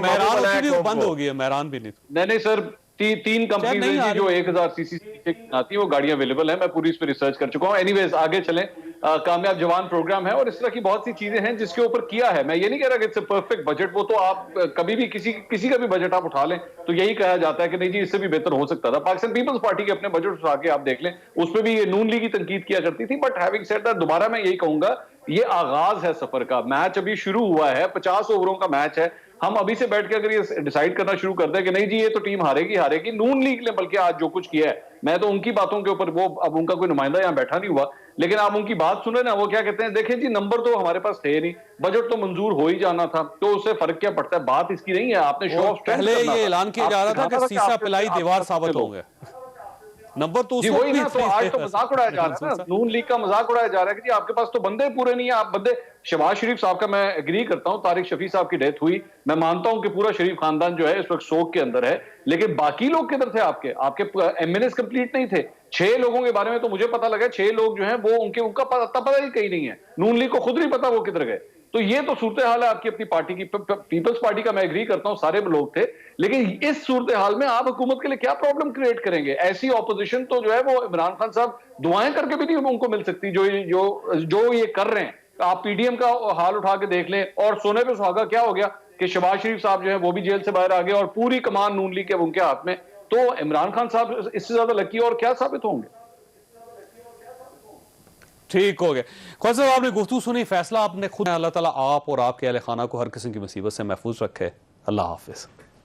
बंद हो गई है। मेहरान भी नहीं सर, तीन कंपनीज हैं जो 1000 सीसी से आती है, वो गाड़ियां अवेलेबल हैं। मैं पूरी इस पर रिसर्च कर चुका हूं। एनीवेज आगे चलें। कामयाब जवान प्रोग्राम है और इस तरह की बहुत सी चीजें हैं जिसके ऊपर किया है। मैं ये नहीं कह रहा कि इट्स अ परफेक्ट बजट, वो तो आप कभी भी किसी का भी बजट आप उठा लें तो यही कहा जाता है कि नहीं जी इससे भी बेहतर हो सकता था। पाकिस्तान पीपल्स पार्टी के अपने बजट उठा के आप देख लें, उसमें भी ये नून लीग की तनकीद किया करती थी। बट हैविंग सेड दैट, दोबारा मैं यही कहूंगा, ये आगाज है सफर का। मैच अभी शुरू हुआ है, 50 ओवरों का मैच है। हम अभी से बैठ के अगर ये डिसाइड करना शुरू कर दें कि नहीं जी ये तो टीम हारेगी, नून लीग ने बल्कि आज जो कुछ किया है, मैं तो उनकी बातों के ऊपर, वो अब उनका कोई नुमाइंदा यहां बैठा नहीं हुआ, लेकिन आप उनकी बात सुने ना, वो क्या कहते हैं, देखें जी नंबर तो हमारे पास थे नहीं, बजट तो मंजूर हो ही जाना था, तो उससे फर्क क्या पड़ता है। बात इसकी नहीं है, आपने शो ऑफ पहले ये ऐलान किया जा रहा था कि सीसा पिलाई दीवार साबित होंगे। नंबर तो जी वही ना, तो आज तो मजाक उड़ाया जा रहा है ना, नून लीग का मजाक उड़ाया जा रहा है कि जी आपके पास तो बंदे पूरे नहीं है। आप बंदे, शहबाज शरीफ साहब का मैं एग्री करता हूं, तारिक शफी साहब की डेथ हुई, मैं मानता हूं कि पूरा शरीफ खानदान जो है इस वक्त शोक के अंदर है, लेकिन बाकी लोग किधर थे? आपके एमएनएस कंप्लीट नहीं थे। 6 लोगों के बारे में तो मुझे पता लगा, 6 लोग जो हैं वो उनका पता ही कहीं नहीं है। नून लीग को खुद नहीं पता वो किधर गए। तो ये तो सूरत हाल है आपकी अपनी पार्टी की। पीपल्स पार्टी का मैं एग्री करता हूं, सारे लोग थे, लेकिन इस सूरत हाल में आप हुकूमत के लिए क्या प्रॉब्लम क्रिएट करेंगे? ऐसी ऑपोजिशन तो जो है वो इमरान खान साहब दुआएं करके भी नहीं उनको मिल सकती जो ये कर रहे हैं। आप पीडीएम का हाल उठा के देख लें, और सोने पे सुहागा क्या हो गया कि शहबाज शरीफ साहब जो है वो भी जेल से बाहर आ गए और पूरी कमान नून लीग के उनके हाथ में। तो इमरान खान साहब इससे ज्यादा लकी और क्या साबित होंगे? ठीक हो गया। ख्वाजा साहब, आपने गुफ्तगू सुनी, फैसला आपने खुद। अल्लाह ताला आप और आपके अहले खाना को हर किस्म की मुसीबत से महफूज रखे। अल्लाह हाफिज।